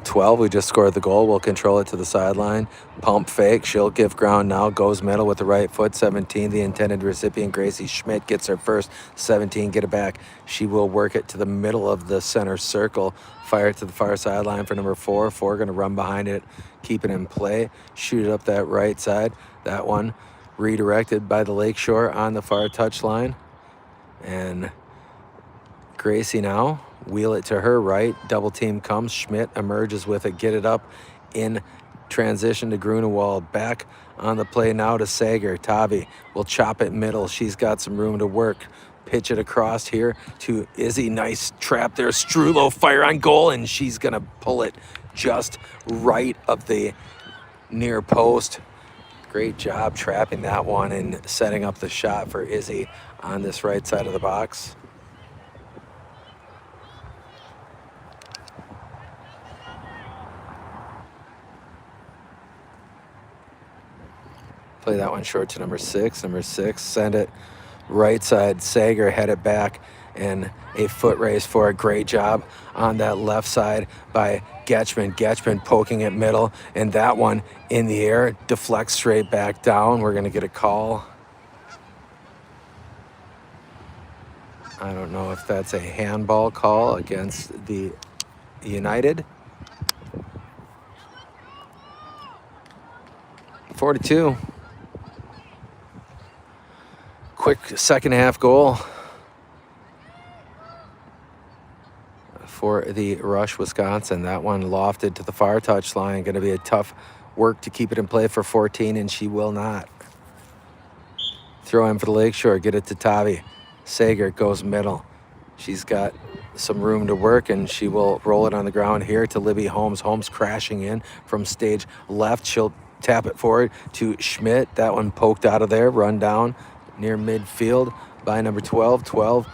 12, we just scored the goal. We'll control it to the sideline. Pump fake. She'll give ground now. Goes middle with the right foot. 17, the intended recipient, Gracie Schmidt, gets her first. 17, get it back. She will work it to the middle of the center circle. Fire it to the far sideline for number 4. 4 going to run behind it. Keep it in play. Shoot it up that right side. That one redirected by the Lakeshore on the far touchline. And Gracie now, wheel it to her right. Double team comes. Schmidt emerges with it. Get it up in transition to Grunewald. Back on the play now to Sager. Tavi will chop it middle. She's got some room to work. Pitch it across here to Izzy. Nice trap there. Strulo fire on goal, and she's going to pull it just right of the near post. Great job trapping that one and setting up the shot for Izzy on this right side of the box. Play that one short to number 6. Number 6, send it right side. Sager head it back and a foot race for a great job on that left side by Getchman. Getchman poking it middle, and that one in the air deflects straight back down. We're going to get a call. I don't know if that's a handball call against the United. 4-2. quick second half goal for the Rush, Wisconsin. That one lofted to the far touchline. Going to be a tough work to keep it in play for 14, and she will not. Throw in for the Lakeshore. Get it to Tavi. Sager goes middle. She's got some room to work, and she will roll it on the ground here to Libby Holmes. Holmes crashing in from stage left. She'll tap it forward to Schmidt. That one poked out of there. Run down near midfield by number 12. 12.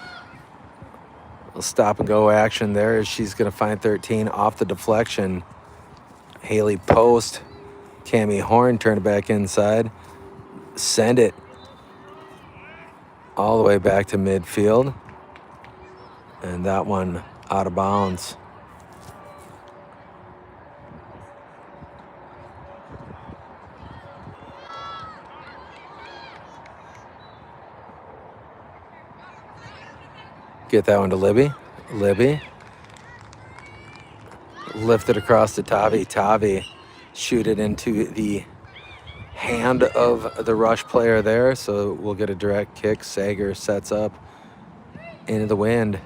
A stop and go action there as she's going to find 13 off the deflection. Haley Post, Cami Horn turn it back inside. Send it all the way back to midfield. And that one out of bounds. Get that one to Libby. Libby. Lift it across to Tavi. Tavi shoot it into the hand of the Rush player there. So we'll get a direct kick. Sager sets up into the wind.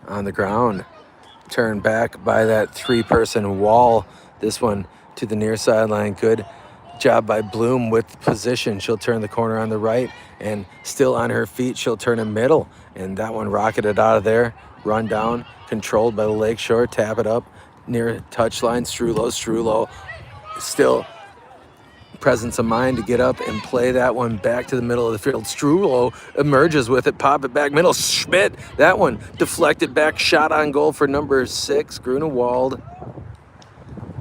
On the ground, turned back by that three-person wall. This one to the near sideline. Good job by Bloom with position. She'll turn the corner on the right, and still on her feet, she'll turn in middle. And that one rocketed out of there. Run down, controlled by the Lakeshore. Tap it up near touchline. Strulo still presence of mind to get up and play that one back to the middle of the field. Strulo emerges with it, pop it back middle. Schmidt, that one deflected back, shot on goal for number 6, Grunewald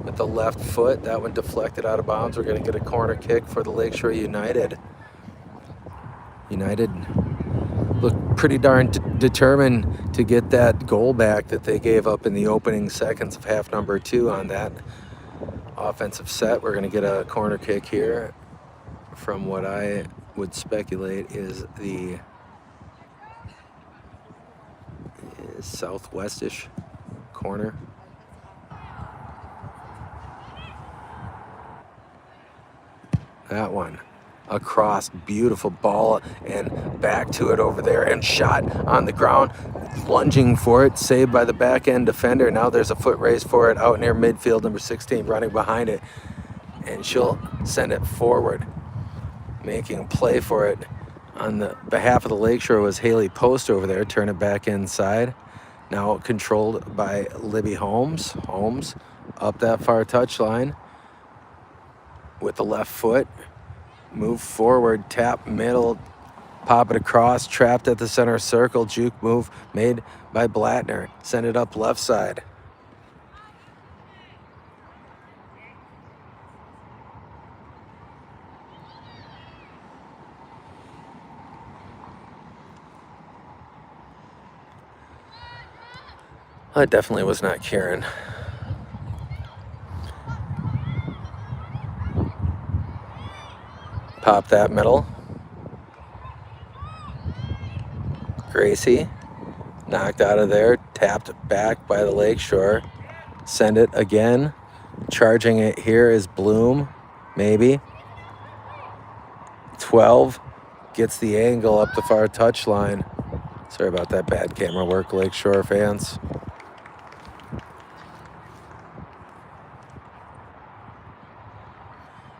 with the left foot. That one deflected out of bounds. We're going to get a corner kick for the Lakeshore United. United looked pretty darn determined to get that goal back that they gave up in the opening seconds of half number 2 on that offensive set. We're going to get a corner kick here from what I would speculate is the southwestish corner. That one across, beautiful ball, and back to it over there, and shot on the ground, lunging for it, saved by the back end defender. Now there's a foot race for it out near midfield, number 16 running behind it, and she'll send it forward. Making a play for it on the behalf of the Lakeshore was Haley Post over there. Turn it back inside. Now controlled by Libby Holmes. Holmes up that far touchline with the left foot. Move forward, tap middle, pop it across, trapped at the center circle. Juke move made by Blattner. Send it up left side. That definitely was not Kieran. Pop that middle. Gracie knocked out of there, tapped back by the Lakeshore. Send it again. Charging it here is Bloom, maybe. 12 gets the angle up the far touchline. Sorry about that bad camera work, Lakeshore fans.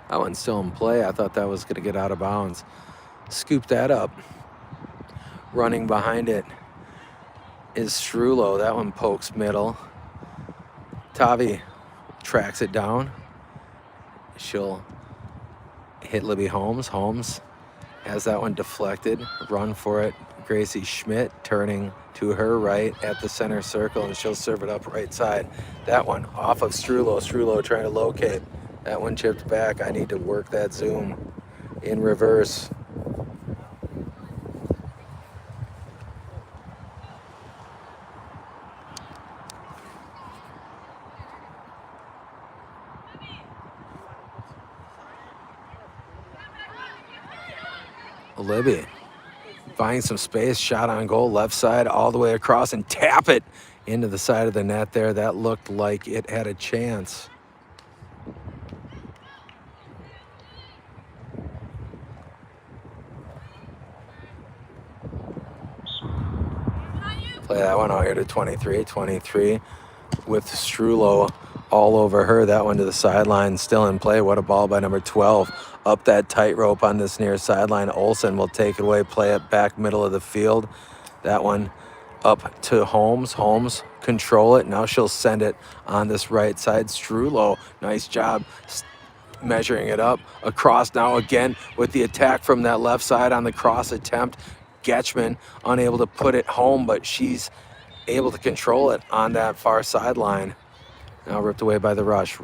That one's still in play. I thought that was going to get out of bounds. Scoop that up. Running behind it is Strulo. That one pokes middle. Tavi tracks it down. She'll hit Libby Holmes. Holmes has that one deflected. Run for it. Gracie Schmidt turning to her right at the center circle, and she'll serve it up right side. That one off of Strulo. Strulo trying to locate. That one chipped back. I need to work that zoom in reverse. Libby finding some space, shot on goal, left side, all the way across, and tap it into the side of the net there. That looked like it had a chance. Play that one out here to 23. 23 with Strulo all over her. That one to the sideline, still in play. What a ball by number 12. Up that tightrope on this near sideline. Olsen will take it away, play it back middle of the field. That one up to Holmes. Holmes control it. Now she'll send it on this right side. Strulo, nice job measuring it up. Across now again with the attack from that left side on the cross attempt. Getchman unable to put it home, but she's able to control it on that far sideline. Now ripped away by the rush.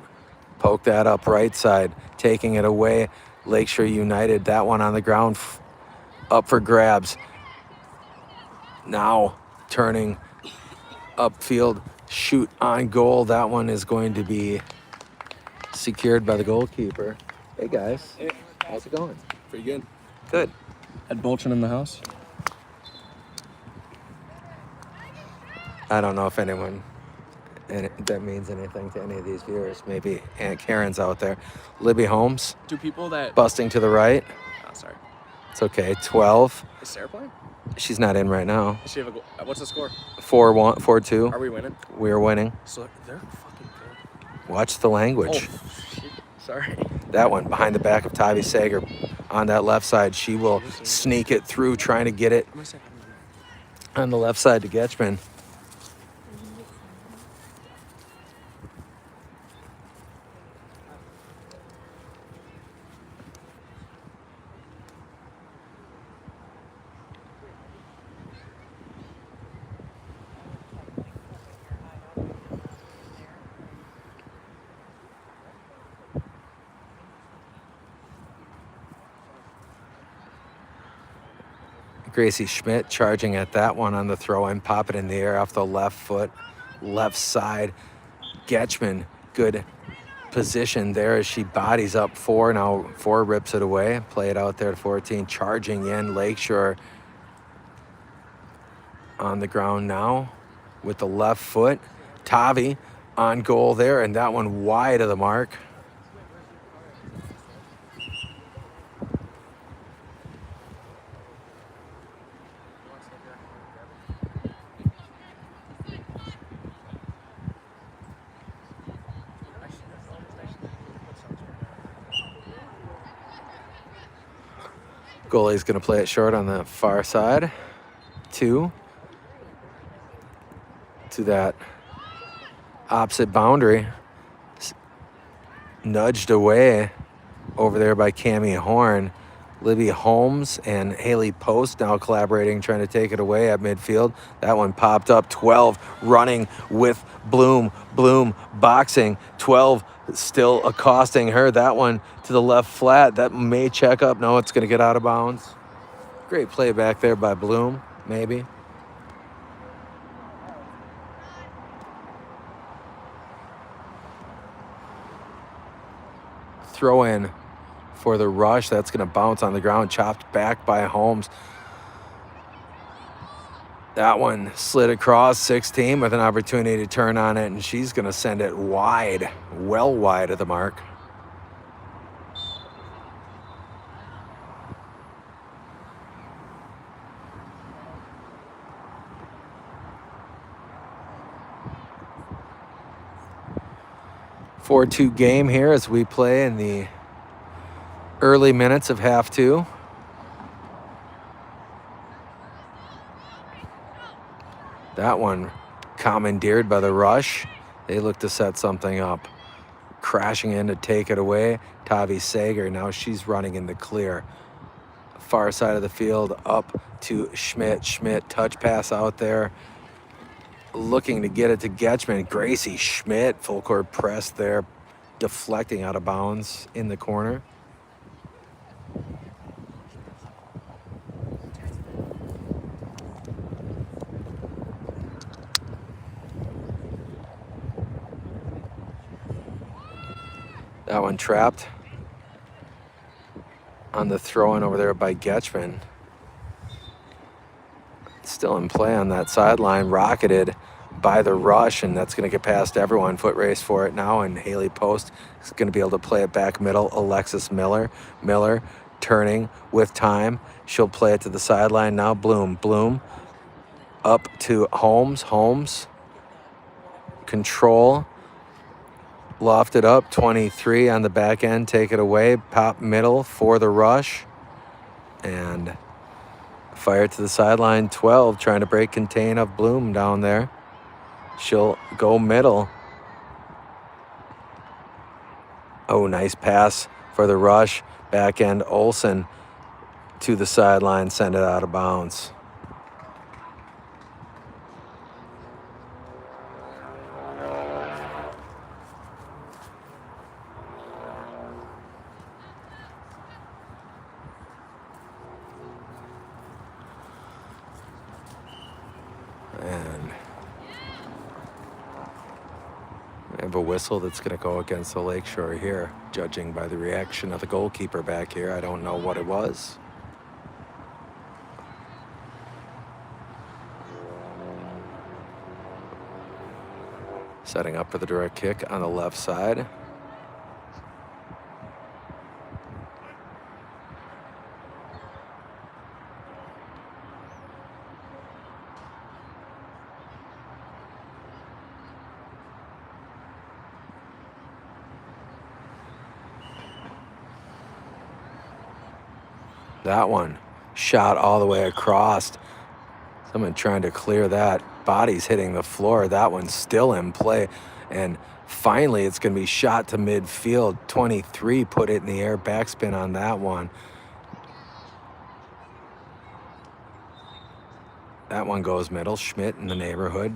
Poke that up right side, taking it away. Lakeshore United, that one on the ground, up for grabs. Now turning upfield, shoot on goal. That one is going to be secured by the goalkeeper. Hey guys, Hey. How's it going? Pretty good. Good. Ed Bolchin in the house. I don't know if anyone, and that means anything to any of these viewers. Maybe Aunt Karen's out there. Libby Holmes, Two people that. busting to the right. Oh, sorry. It's okay. 12. Is Sarah playing? She's not in right now. Does she have a goal? What's the score? 4-1, 4-2. Are we winning? We're winning. So they're fucking good. Watch the language. Oh, shit. Sorry. That one behind the back of Tavi Sager on that left side. She will sneak it through, trying to get it I'm gonna say on the left side to Getchman. Gracie Schmidt charging at that one on the throw in, pop it in the air off the left foot, left side. Getchman, good position there as she bodies up 4. Now 4 rips it away, play it out there to 14, charging in. Lakeshore on the ground now with the left foot. Tavi on goal there, and that one wide of the mark. Goalie's going to play it short on the far side. 2 to that opposite boundary. Nudged away over there by Cammie Horn. Libby Holmes and Haley Post now collaborating, trying to take it away at midfield. That one popped up. 12 running with Bloom. Bloom boxing. 12 still accosting her. That one to the left flat. That may check up. No, it's going to get out of bounds. Great play back there by Bloom, maybe. Throw in for the rush. That's going to bounce on the ground, chopped back by Holmes. That one slid across 16 with an opportunity to turn on it, and she's going to send it wide, well wide of the mark. (4-2) game here as we play in the early minutes of half 2. That one commandeered by the rush. They look to set something up. Crashing in to take it away. Tavi Sager, now she's running in the clear. Far side of the field, up to Schmidt. Schmidt, touch pass out there. Looking to get it to Getchman. Gracie Schmidt, full court press there. Deflecting out of bounds in the corner. That one trapped on the throw-in over there by Getchman. Still in play on that sideline, rocketed by the rush, and that's going to get past everyone. Foot race for it now, and Haley Post is going to be able to play it back middle. Alexis Miller turning with time. She'll play it to the sideline now. Bloom up to Holmes. Control. Lofted up, 23 on the back end. Take it away. Pop middle for the rush. And fire to the sideline. 12 trying to break contain of Bloom down there. She'll go middle. Oh, nice pass for the rush. Back end Olsen to the sideline. Send it out of bounds. And we have a whistle that's going to go against the Lakeshore here, judging by the reaction of the goalkeeper back here. I don't know what it was. Setting up for the direct kick on the left side. That one shot all the way across. Someone trying to clear that. Body's hitting the floor. That one's still in play. And finally, it's going to be shot to midfield. 23 put it in the air. Backspin on that one. That one goes middle. Schmidt in the neighborhood.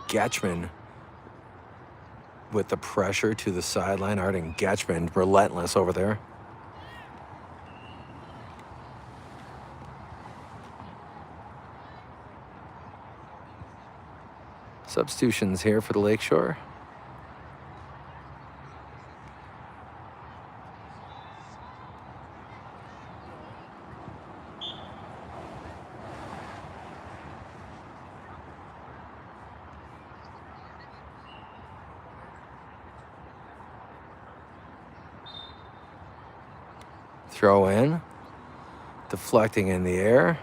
Getchman with the pressure to the sideline. Arden Getchman, relentless over there. Substitutions here for the Lakeshore. Throw in, deflecting in the air,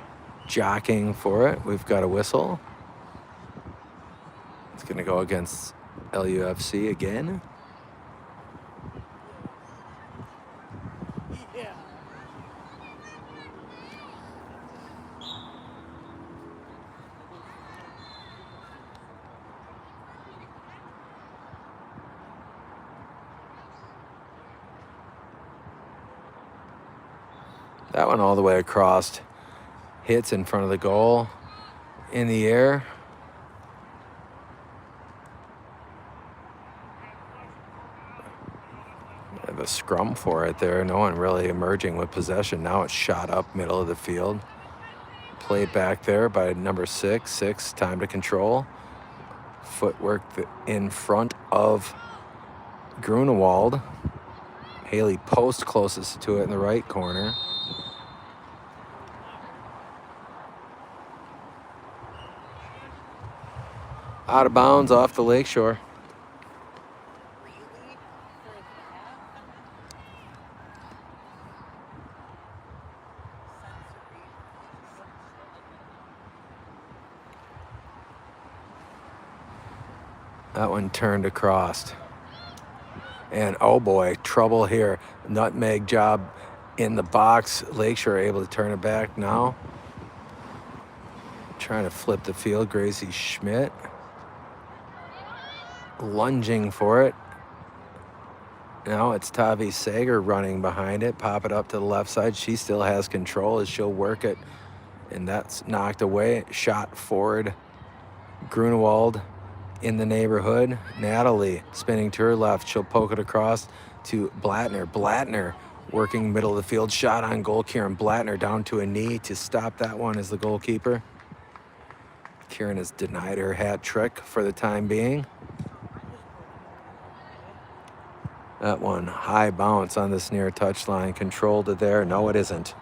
jockeying for it. We've got a whistle. It's going to go against LUFC again. That one all the way across. Hits in front of the goal. In the air. The scrum for it there. No one really emerging with possession. Now it's shot up middle of the field. Played back there by number 6. Time to control. Footwork in front of Grunewald. Haley Post closest to it in the right corner. Out of bounds off the Lakeshore. That one turned across. And oh boy, trouble here. Nutmeg job in the box. Lakeshore able to turn it back now. Trying to flip the field, Gracie Schmidt. Lunging for it. Now it's Tavi Sager running behind it. Pop it up to the left side. She still has control as she'll work it. And that's knocked away. Shot forward. Grunewald in the neighborhood. Natalie spinning to her left. She'll poke it across to Blattner. Blattner working middle of the field. Shot on goal. Kieran Blattner down to a knee to stop that one as the goalkeeper. Kieran has denied her hat trick for the time being. That one high bounce on this near touchline. Controlled it there. No, it isn't.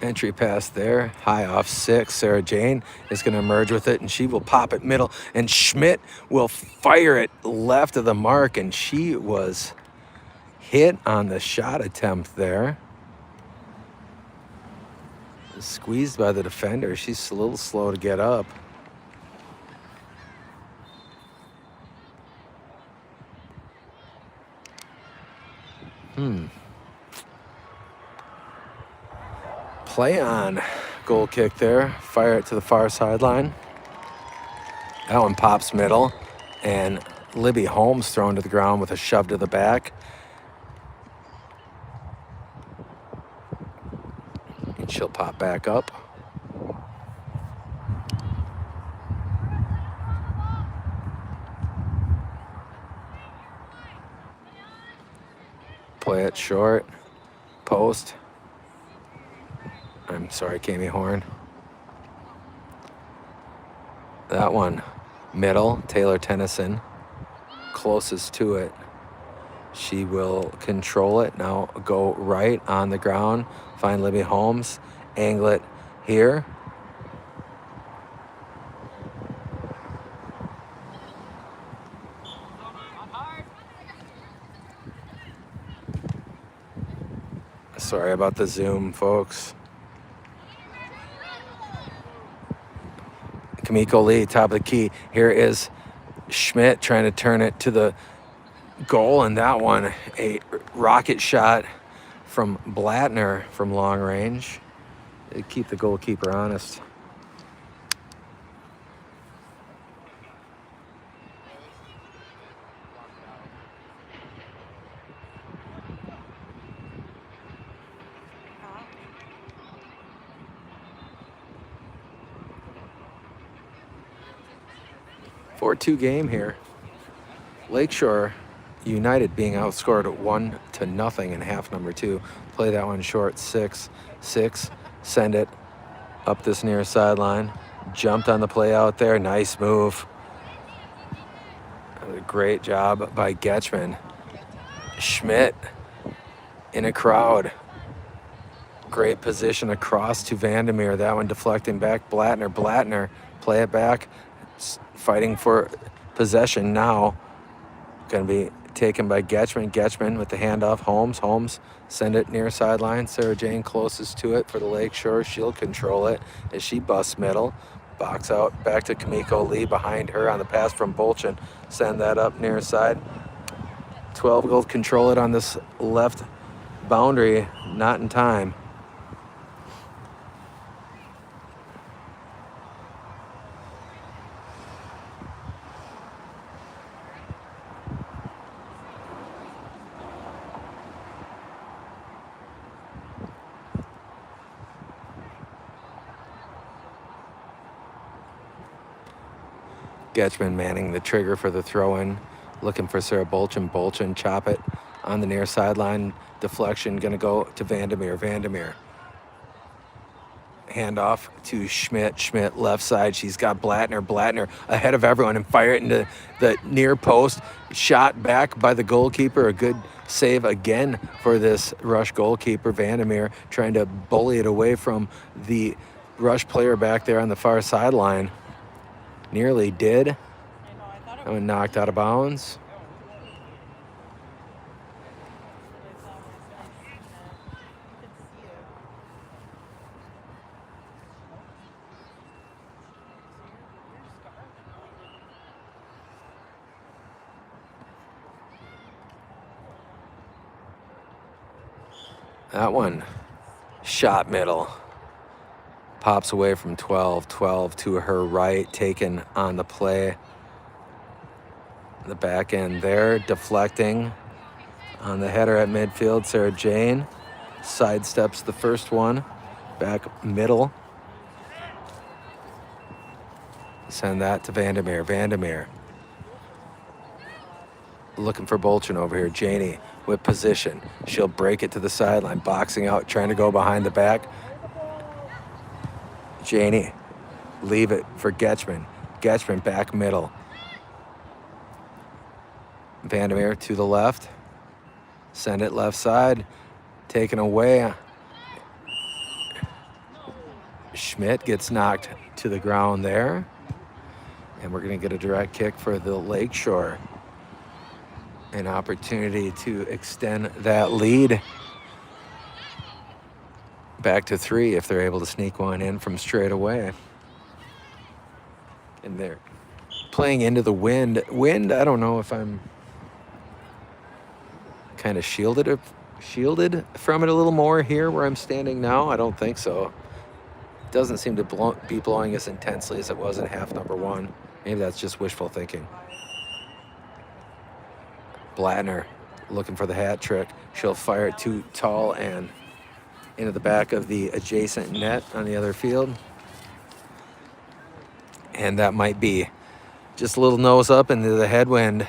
Entry pass there, high off 6. Sarah Jane is going to emerge with it, and she will pop it middle, and Schmidt will fire it left of the mark, and she was hit on the shot attempt there. Squeezed by the defender. She's a little slow to get up. Play on. Goal kick there. Fire it to the far sideline. That one pops middle. And Libby Holmes thrown to the ground with a shove to the back. And she'll pop back up. Play it short. Post. I'm sorry, Kami Horn. That one, middle, Taylor Tennyson, closest to it. She will control it. Now go right on the ground, find Libby Holmes, angle it here. Sorry about the zoom, folks. Kamiko Lee, top of the key. Here is Schmidt trying to turn it to the goal, and that one, a rocket shot from Blattner from long range. They keep the goalkeeper honest. Four 4-2 game here. Lakeshore United being outscored 1-0 in half number 2. Play that one short, 6-6. Send it up this near sideline. Jumped on the play out there. Nice move. A great job by Getchman. Schmidt in a crowd. Great position across to Vandermeer. That one deflecting back. Blattner, play it back. Fighting for possession now. Going to be taken by Getchman with the handoff. Holmes, send it near sideline. Sarah Jane closest to it for the Lakeshore. She'll control it as she busts middle. Box out back to Kamiko Lee behind her on the pass from Bolchin. Send that up near side. 12 will control it on this left boundary. Not in time. Getchman manning the trigger for the throw-in, looking for Sarah Bolchin. Bolchin, chop it on the near sideline. Deflection going to go to Vandermeer. Handoff to Schmidt, left side. She's got Blattner ahead of everyone and fire it into the near post. Shot back by the goalkeeper. A good save again for this Rush goalkeeper. Vandermeer trying to bully it away from the Rush player back there on the far sideline. Nearly did. That one knocked out of bounds. That one shot middle. Pops away from 12 to her right, taken on the play. The back end there, deflecting on the header at midfield. Sarah Jane sidesteps the first one, back middle. Send that to Vandermeer. Looking for Bolchin over here. Janey with position. She'll break it to the sideline, boxing out, trying to go behind the back. Janey, leave it for Getchman. Getchman back middle. Vandermeer to the left. Send it left side. Taken away. Schmidt gets knocked to the ground there. And we're going to get a direct kick for the Lakeshore. An opportunity to extend that lead back to 3 if they're able to sneak one in from straight away. And they're playing into the wind. Wind, I don't know if I'm kind of shielded from it a little more here where I'm standing now. I don't think so. It doesn't seem to be blowing as intensely as it was in half number 1. Maybe that's just wishful thinking. Blattner looking for the hat trick. She'll fire it too tall and into the back of the adjacent net on the other field. And that might be just a little nose up into the headwind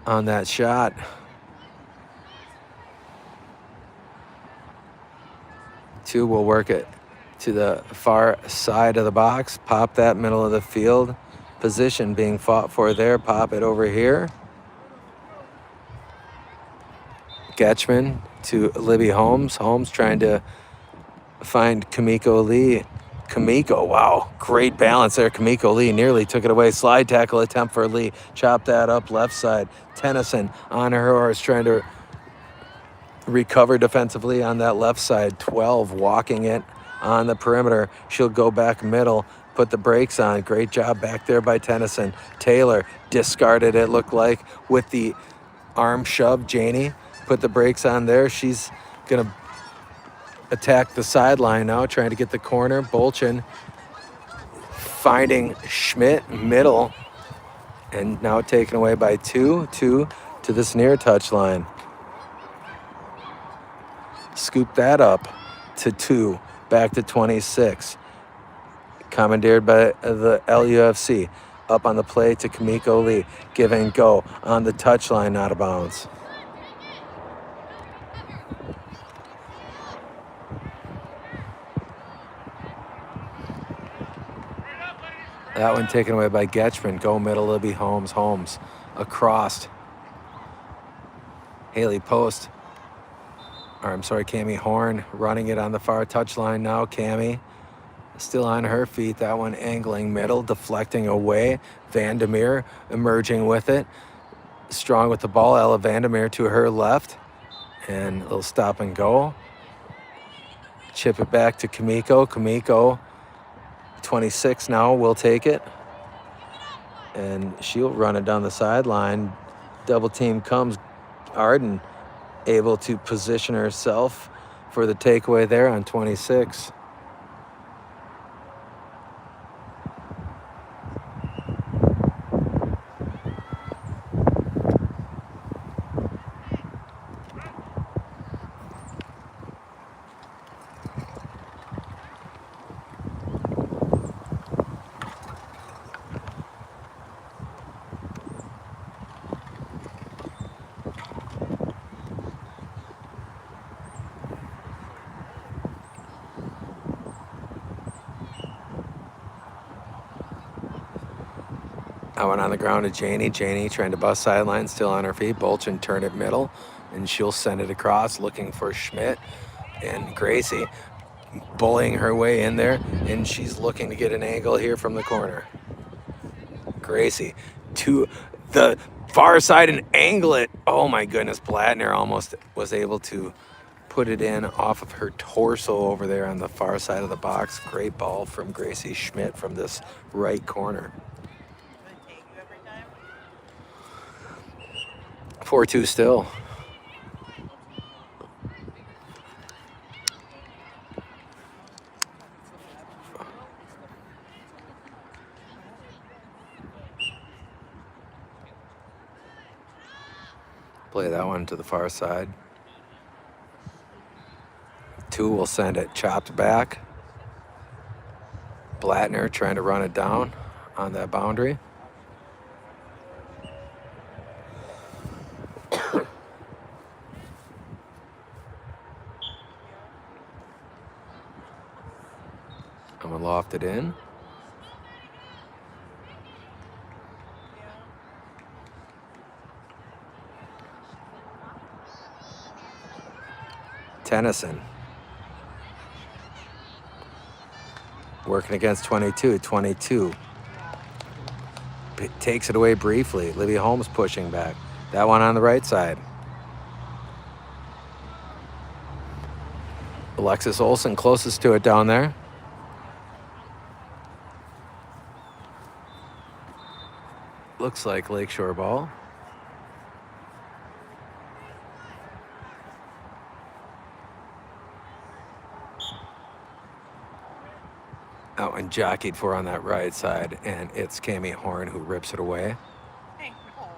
on that shot. Two will work it to the far side of the box. Pop that middle of the field. Position being fought for there. Pop it over here. Getchman to Libby Holmes. Holmes trying to find Kamiko Lee. Kamiko, wow, great balance there. Kamiko Lee nearly took it away. Slide tackle attempt for Lee. Chop that up left side. Tennyson on her horse trying to recover defensively on that left side. 12 walking it on the perimeter. She'll go back middle, put the brakes on. Great job back there by Tennyson. Taylor discarded it, looked like, with the arm shove. Janie put the brakes on there. She's going to attack the sideline now, trying to get the corner. Bolchin finding Schmidt middle, and now taken away by 2 to this near touchline. Scoop that up to 2, back to 26. Commandeered by the LUFC. Up on the play to Kamiko Lee. Give and go on the touchline, out of bounds. That one taken away by Getchman. Go middle, Libby Holmes. Holmes across. Haley Post. Or I'm sorry, Cammie Horn running it on the far touchline now. Cammie still on her feet. That one angling middle, deflecting away. Vandermeer emerging with it. Strong with the ball. Ella Vandermeer to her left. And a little stop and go. Chip it back to Kamiko. Kamiko, 26 now, will take it. And she'll run it down the sideline. Double team comes. Arden able to position herself for the takeaway there on 26. I went on the ground to Janie. Janie trying to bust sideline, still on her feet. Bolchin turn it middle, and she'll send it across, looking for Schmidt. And Gracie bullying her way in there, and she's looking to get an angle here from the corner. Gracie to the far side and angle it. Oh my goodness, Blattner almost was able to put it in off of her torso over there on the far side of the box. Great ball from Gracie Schmidt from this right corner. 4-2 still. Play that one to the far side. 2 will send it chopped back. Blattner trying to run it down on that boundary. I'm gonna loft it in. Tennyson. Working against 22. 22 takes it away briefly. Libby Holmes pushing back. That one on the right side. Alexis Olsen closest to it down there. Looks like Lakeshore ball. That one jockeyed for on that right side, and it's Cami Horn who rips it away. Hey, Nicole.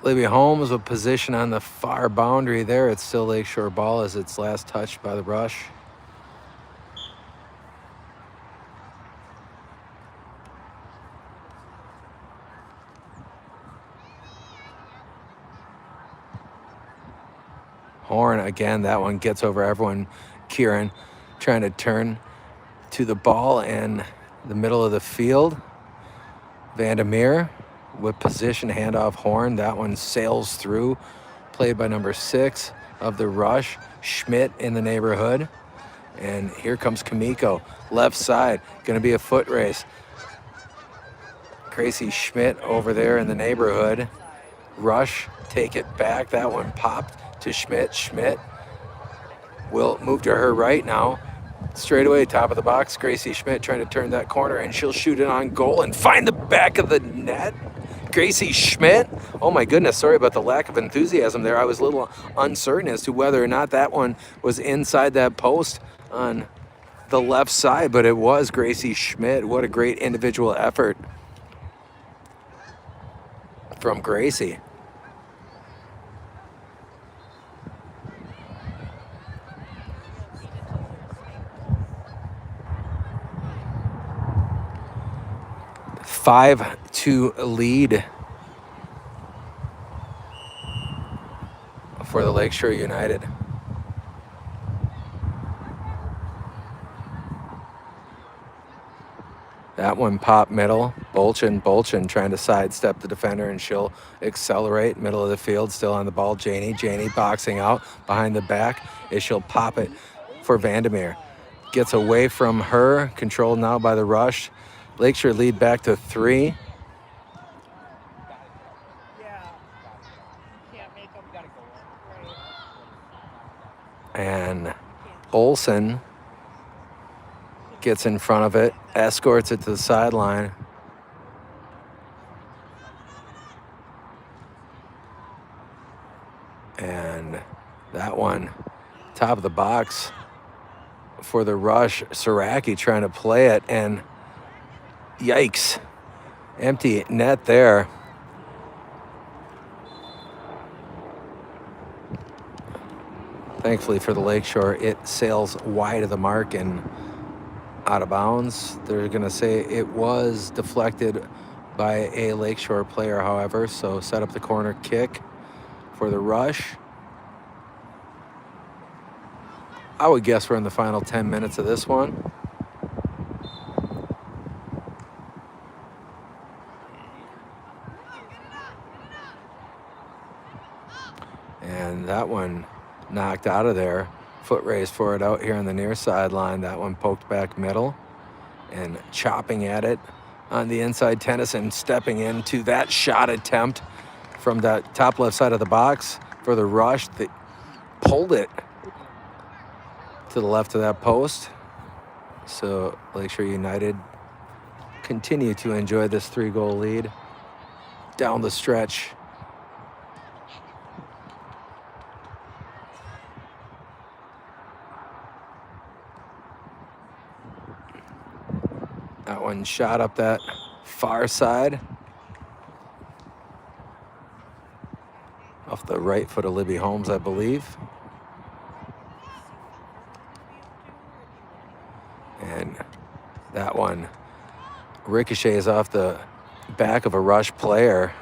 Libby Holmes with position on the far boundary there. It's still Lakeshore ball as it's last touched by the rush. Horn again, that one gets over everyone. Kieran trying to turn to the ball in the middle of the field. Vandermeer with position, handoff Horn. That one sails through, played by number 6 of the rush. Schmidt in the neighborhood. And here comes Kamiko, left side, gonna be a foot race. Gracie Schmidt over there in the neighborhood. Rush, take it back. That one popped to Schmidt. Schmidt will move to her right now. Straight away, top of the box. Gracie Schmidt trying to turn that corner, and she'll shoot it on goal and find the back of the net. Gracie Schmidt. Oh my goodness, sorry about the lack of enthusiasm there. I was a little uncertain as to whether or not that one was inside that post on the left side, but it was Gracie Schmidt. What a great individual effort from Gracie. Five to lead for the Lakeshore United. That one pop middle. Bolchin trying to sidestep the defender, and she'll accelerate middle of the field, still on the ball. Janie boxing out behind the back as she'll pop it for Vandermeer. Gets away from her, controlled now by the rush. Lakeshore lead back to 3. Yeah. Can't make them. Right. And Olsen gets in front of it, escorts it to the sideline. And that one, top of the box for the rush. Saraki trying to play it, and yikes, empty net there. Thankfully for the Lakeshore, it sails wide of the mark and out of bounds. They're gonna say it was deflected by a Lakeshore player, however, so set up the corner kick for the rush. I would guess we're in the final 10 minutes of this one. And that one knocked out of there. Foot race for it out here on the near sideline. That one poked back middle and chopping at it on the inside. Tennyson stepping into that shot attempt from that top left side of the box for the rush. They pulled it to the left of that post. So Lakeshore United continue to enjoy this 3-goal lead down the stretch. That one shot up that far side. Off the right foot of Libby Holmes, I believe. And that one ricochets off the back of a rush player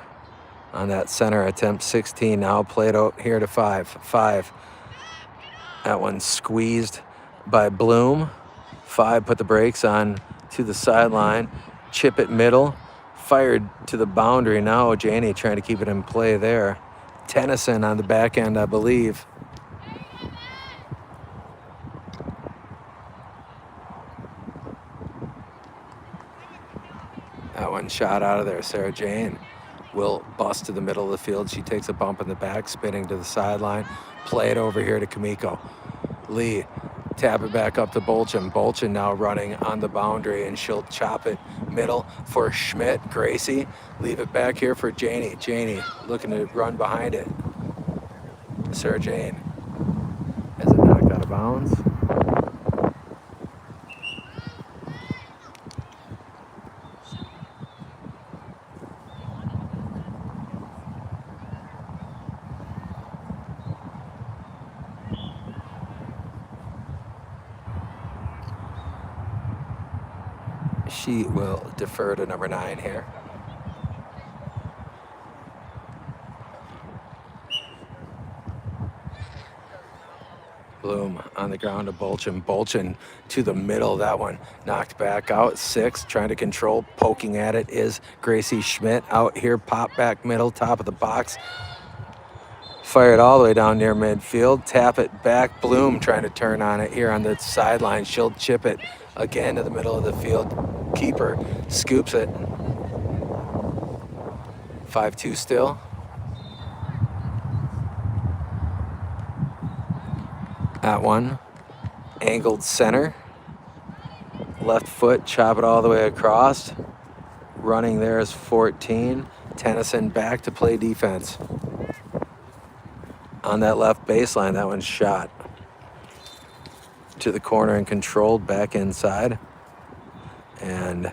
on that center attempt. 16 now played out here to 5. That one squeezed by Bloom. 5 put the brakes on to the sideline. Chip it middle. Fired to the boundary. Now Janie trying to keep it in play there. Tennyson on the back end, I believe. That one shot out of there. Sarah Jane will bust to the middle of the field. She takes a bump in the back, spinning to the sideline. Play it over here to Kamiko. Lee, tap it back up to Bolchin. Bolchin now running on the boundary, and she'll chop it middle for Schmidt. Gracie, leave it back here for Janie. Janie looking to run behind it. Sarah Jane has it knocked out of bounds. She will defer to number 9 here. Bloom on the ground to Bolchin. Bolchin to the middle. That one knocked back out. 6 trying to control. Poking at it is Gracie Schmidt out here. Pop back middle, top of the box. Fire it all the way down near midfield. Tap it back. Bloom trying to turn on it here on the sideline. She'll chip it again to the middle of the field. Keeper scoops it. 5-2 still. That one, angled center. Left foot, chop it all the way across. Running there is 14. Tennyson back to play defense. On that left baseline, that one's shot to the corner and controlled back inside. And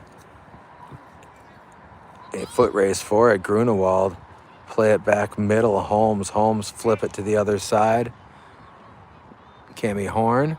a foot race for it. Grunewald, play it back middle. Holmes flip it to the other side. Cami Horn,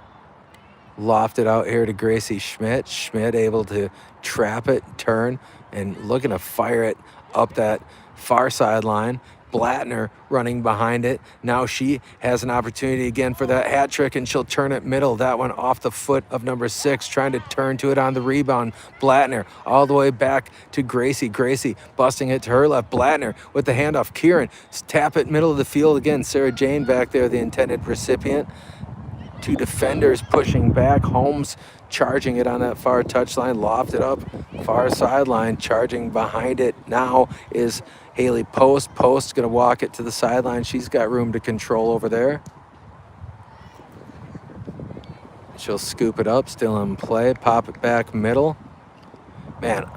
loft it out here to Gracie Schmidt. Schmidt able to trap it, turn, and looking to fire it up that far sideline. Blattner running behind it. Now she has an opportunity again for that hat trick, and she'll turn it middle. That one off the foot of number 6, trying to turn to it on the rebound. Blattner all the way back to Gracie. Gracie busting it to her left. Blattner with the handoff. Kieran, tap it middle of the field again. Sarah Jane back there, the intended recipient. 2 defenders pushing back. Holmes charging it on that far touchline, lofted up, far sideline, charging behind it now is Haley Post. Post's gonna walk it to the sideline. She's got room to control over there. She'll scoop it up, still in play, pop it back middle. Man,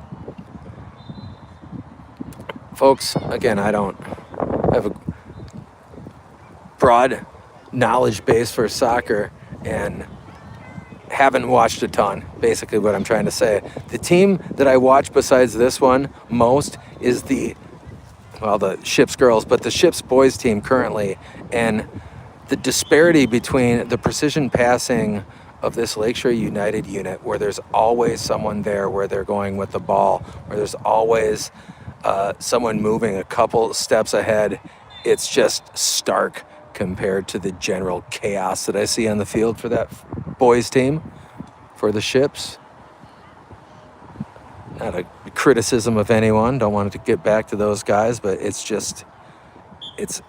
folks, again, I don't have a broad knowledge base for soccer and haven't watched a ton, basically what I'm trying to say. The team that I watch besides this one most is the Ships girls, but the Ships boys team currently. And the disparity between the precision passing of this Lakeshore United unit, where there's always someone there where they're going with the ball, where there's always someone moving a couple steps ahead, it's just stark compared to the general chaos that I see on the field for that boys team, for the Ships. Not a criticism of anyone, don't want to get back to those guys, but it's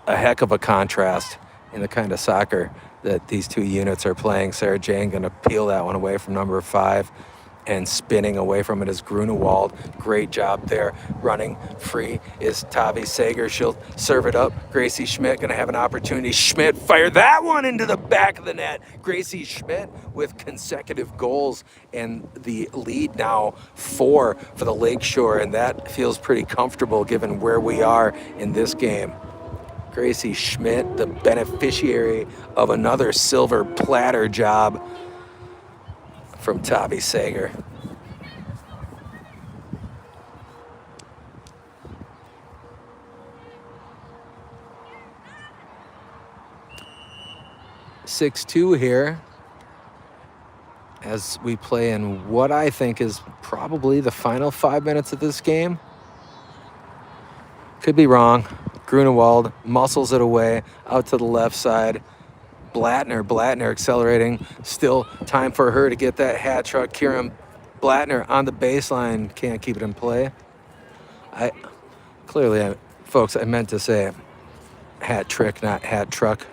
a heck of a contrast in the kind of soccer that these 2 units are playing. Sarah Jane gonna peel that one away from number 5, and spinning away from it is Grunewald. Great job there. Running free is Tavi Sager. She'll serve it up. Gracie Schmidt gonna have an opportunity. Schmidt fire that one into the back of the net. Gracie Schmidt with consecutive goals, and the lead now 4 for the Lakeshore, and that feels pretty comfortable given where we are in this game. Gracie Schmidt, the beneficiary of another silver platter job from Tavi Sager. (6-2) here as we play in what I think is probably the final 5 minutes of this game. Could be wrong. Grunewald muscles it away out to the left side. Blattner accelerating. Still time for her to get that hat trick. Kieran Blattner on the baseline. Can't keep it in play. Folks, I meant to say hat trick, not hat truck.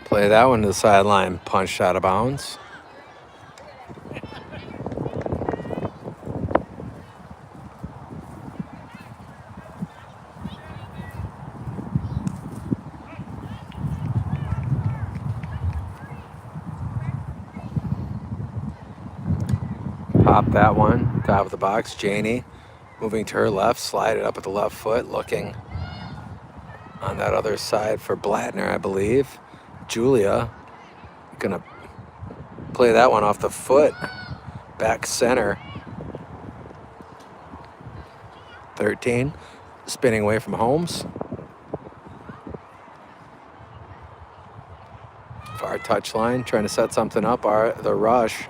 Play that one to the sideline. Punched out of bounds. Pop that one. Top of the box. Janie moving to her left. Slide it up with the left foot. Looking on that other side for Blattner, I believe. Julia gonna play that one off the foot. Back center. 13. Spinning away from Holmes. Far touchline. Trying to set something up. The rush.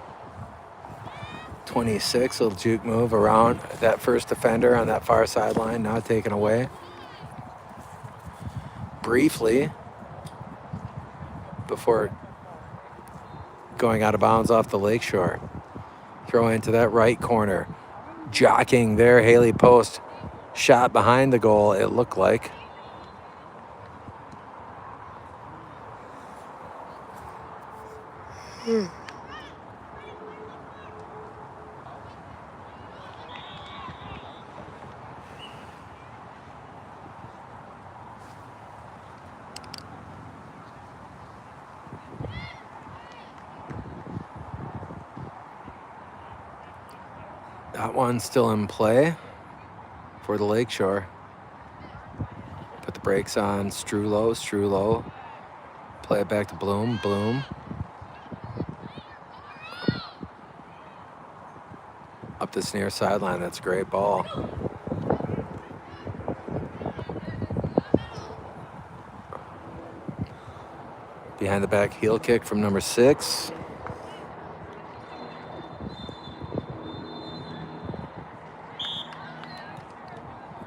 26. Little juke move around that first defender on that far sideline. Now taken away. Briefly. Before going out of bounds off the lakeshore. Throw into that right corner. Jockeying there, Haley Post. Shot behind the goal, it looked like. That one's still in play for the Lakeshore. Put the brakes on Strulo. Play it back to Bloom. Up this near sideline, that's a great ball. Behind the back heel kick from number 6.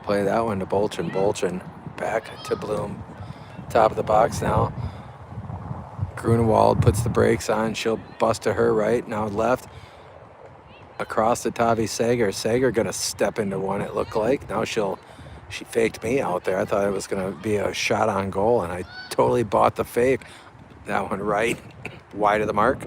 Play that one to Bolchin. Back to Bloom. Top of the box now. Grunewald puts the brakes on. She'll bust to her right. Now left. Across to Tavi Sager. Sager gonna step into one, it looked like. Now she faked me out there. I thought it was gonna be a shot on goal, and I totally bought the fake. That one right. Wide of the mark.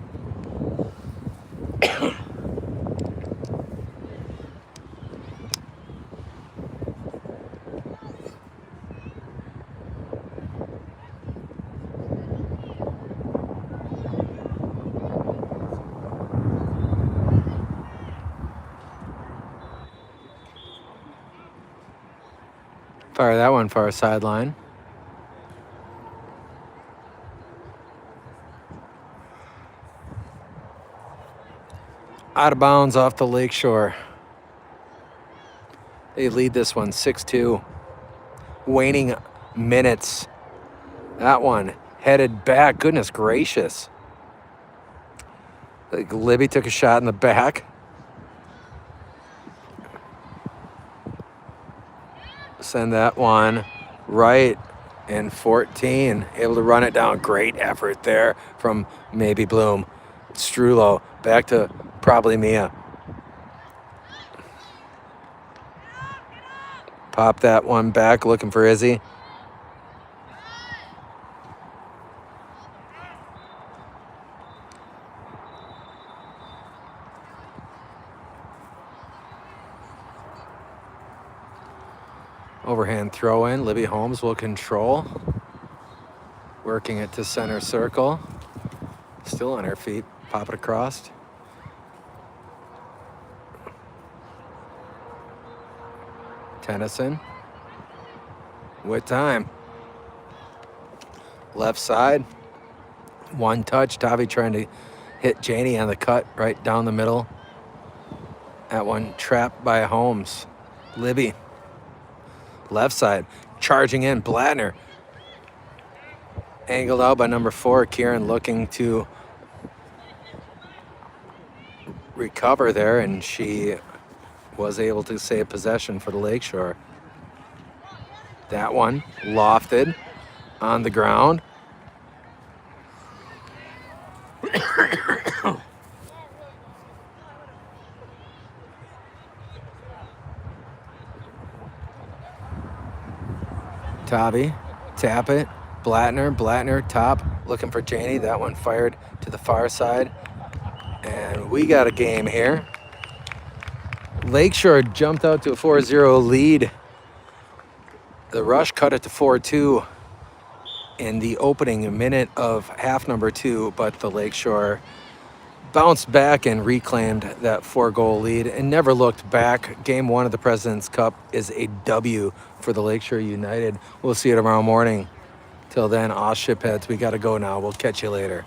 Fire that one far sideline. Out of bounds off the Lakeshore. They lead this one 6-2. Waning minutes. That one headed back. Goodness gracious. Like Libby took a shot in the back. Send that one right in 14. Able to run it down. Great effort there from maybe Bloom. Strulo back to probably Mia. Pop that one back, looking for Izzy. Overhand throw in. Libby Holmes will control. Working it to center circle. Still on her feet. Pop it across. Tennyson. With time. Left side. One touch. Tavi trying to hit Janie on the cut right down the middle. That one trapped by Holmes. Libby. Left side. Charging in. Blattner. Angled out by number 4. Kieran looking to recover there, and she was able to save possession for the Lakeshore. That one lofted on the ground. Tavi, tap it. Blattner, top, looking for Janie. That one fired to the far side. And we got a game here. Lakeshore jumped out to a 4-0 lead. The Rush cut it to 4-2 in the opening minute of half number 2, but the Lakeshore bounced back and reclaimed that 4-goal lead and never looked back. Game 1 of the President's Cup is a W for the Lakeshore United. We'll see you tomorrow morning. Till then, all shipheads, we got to go now. We'll catch you later.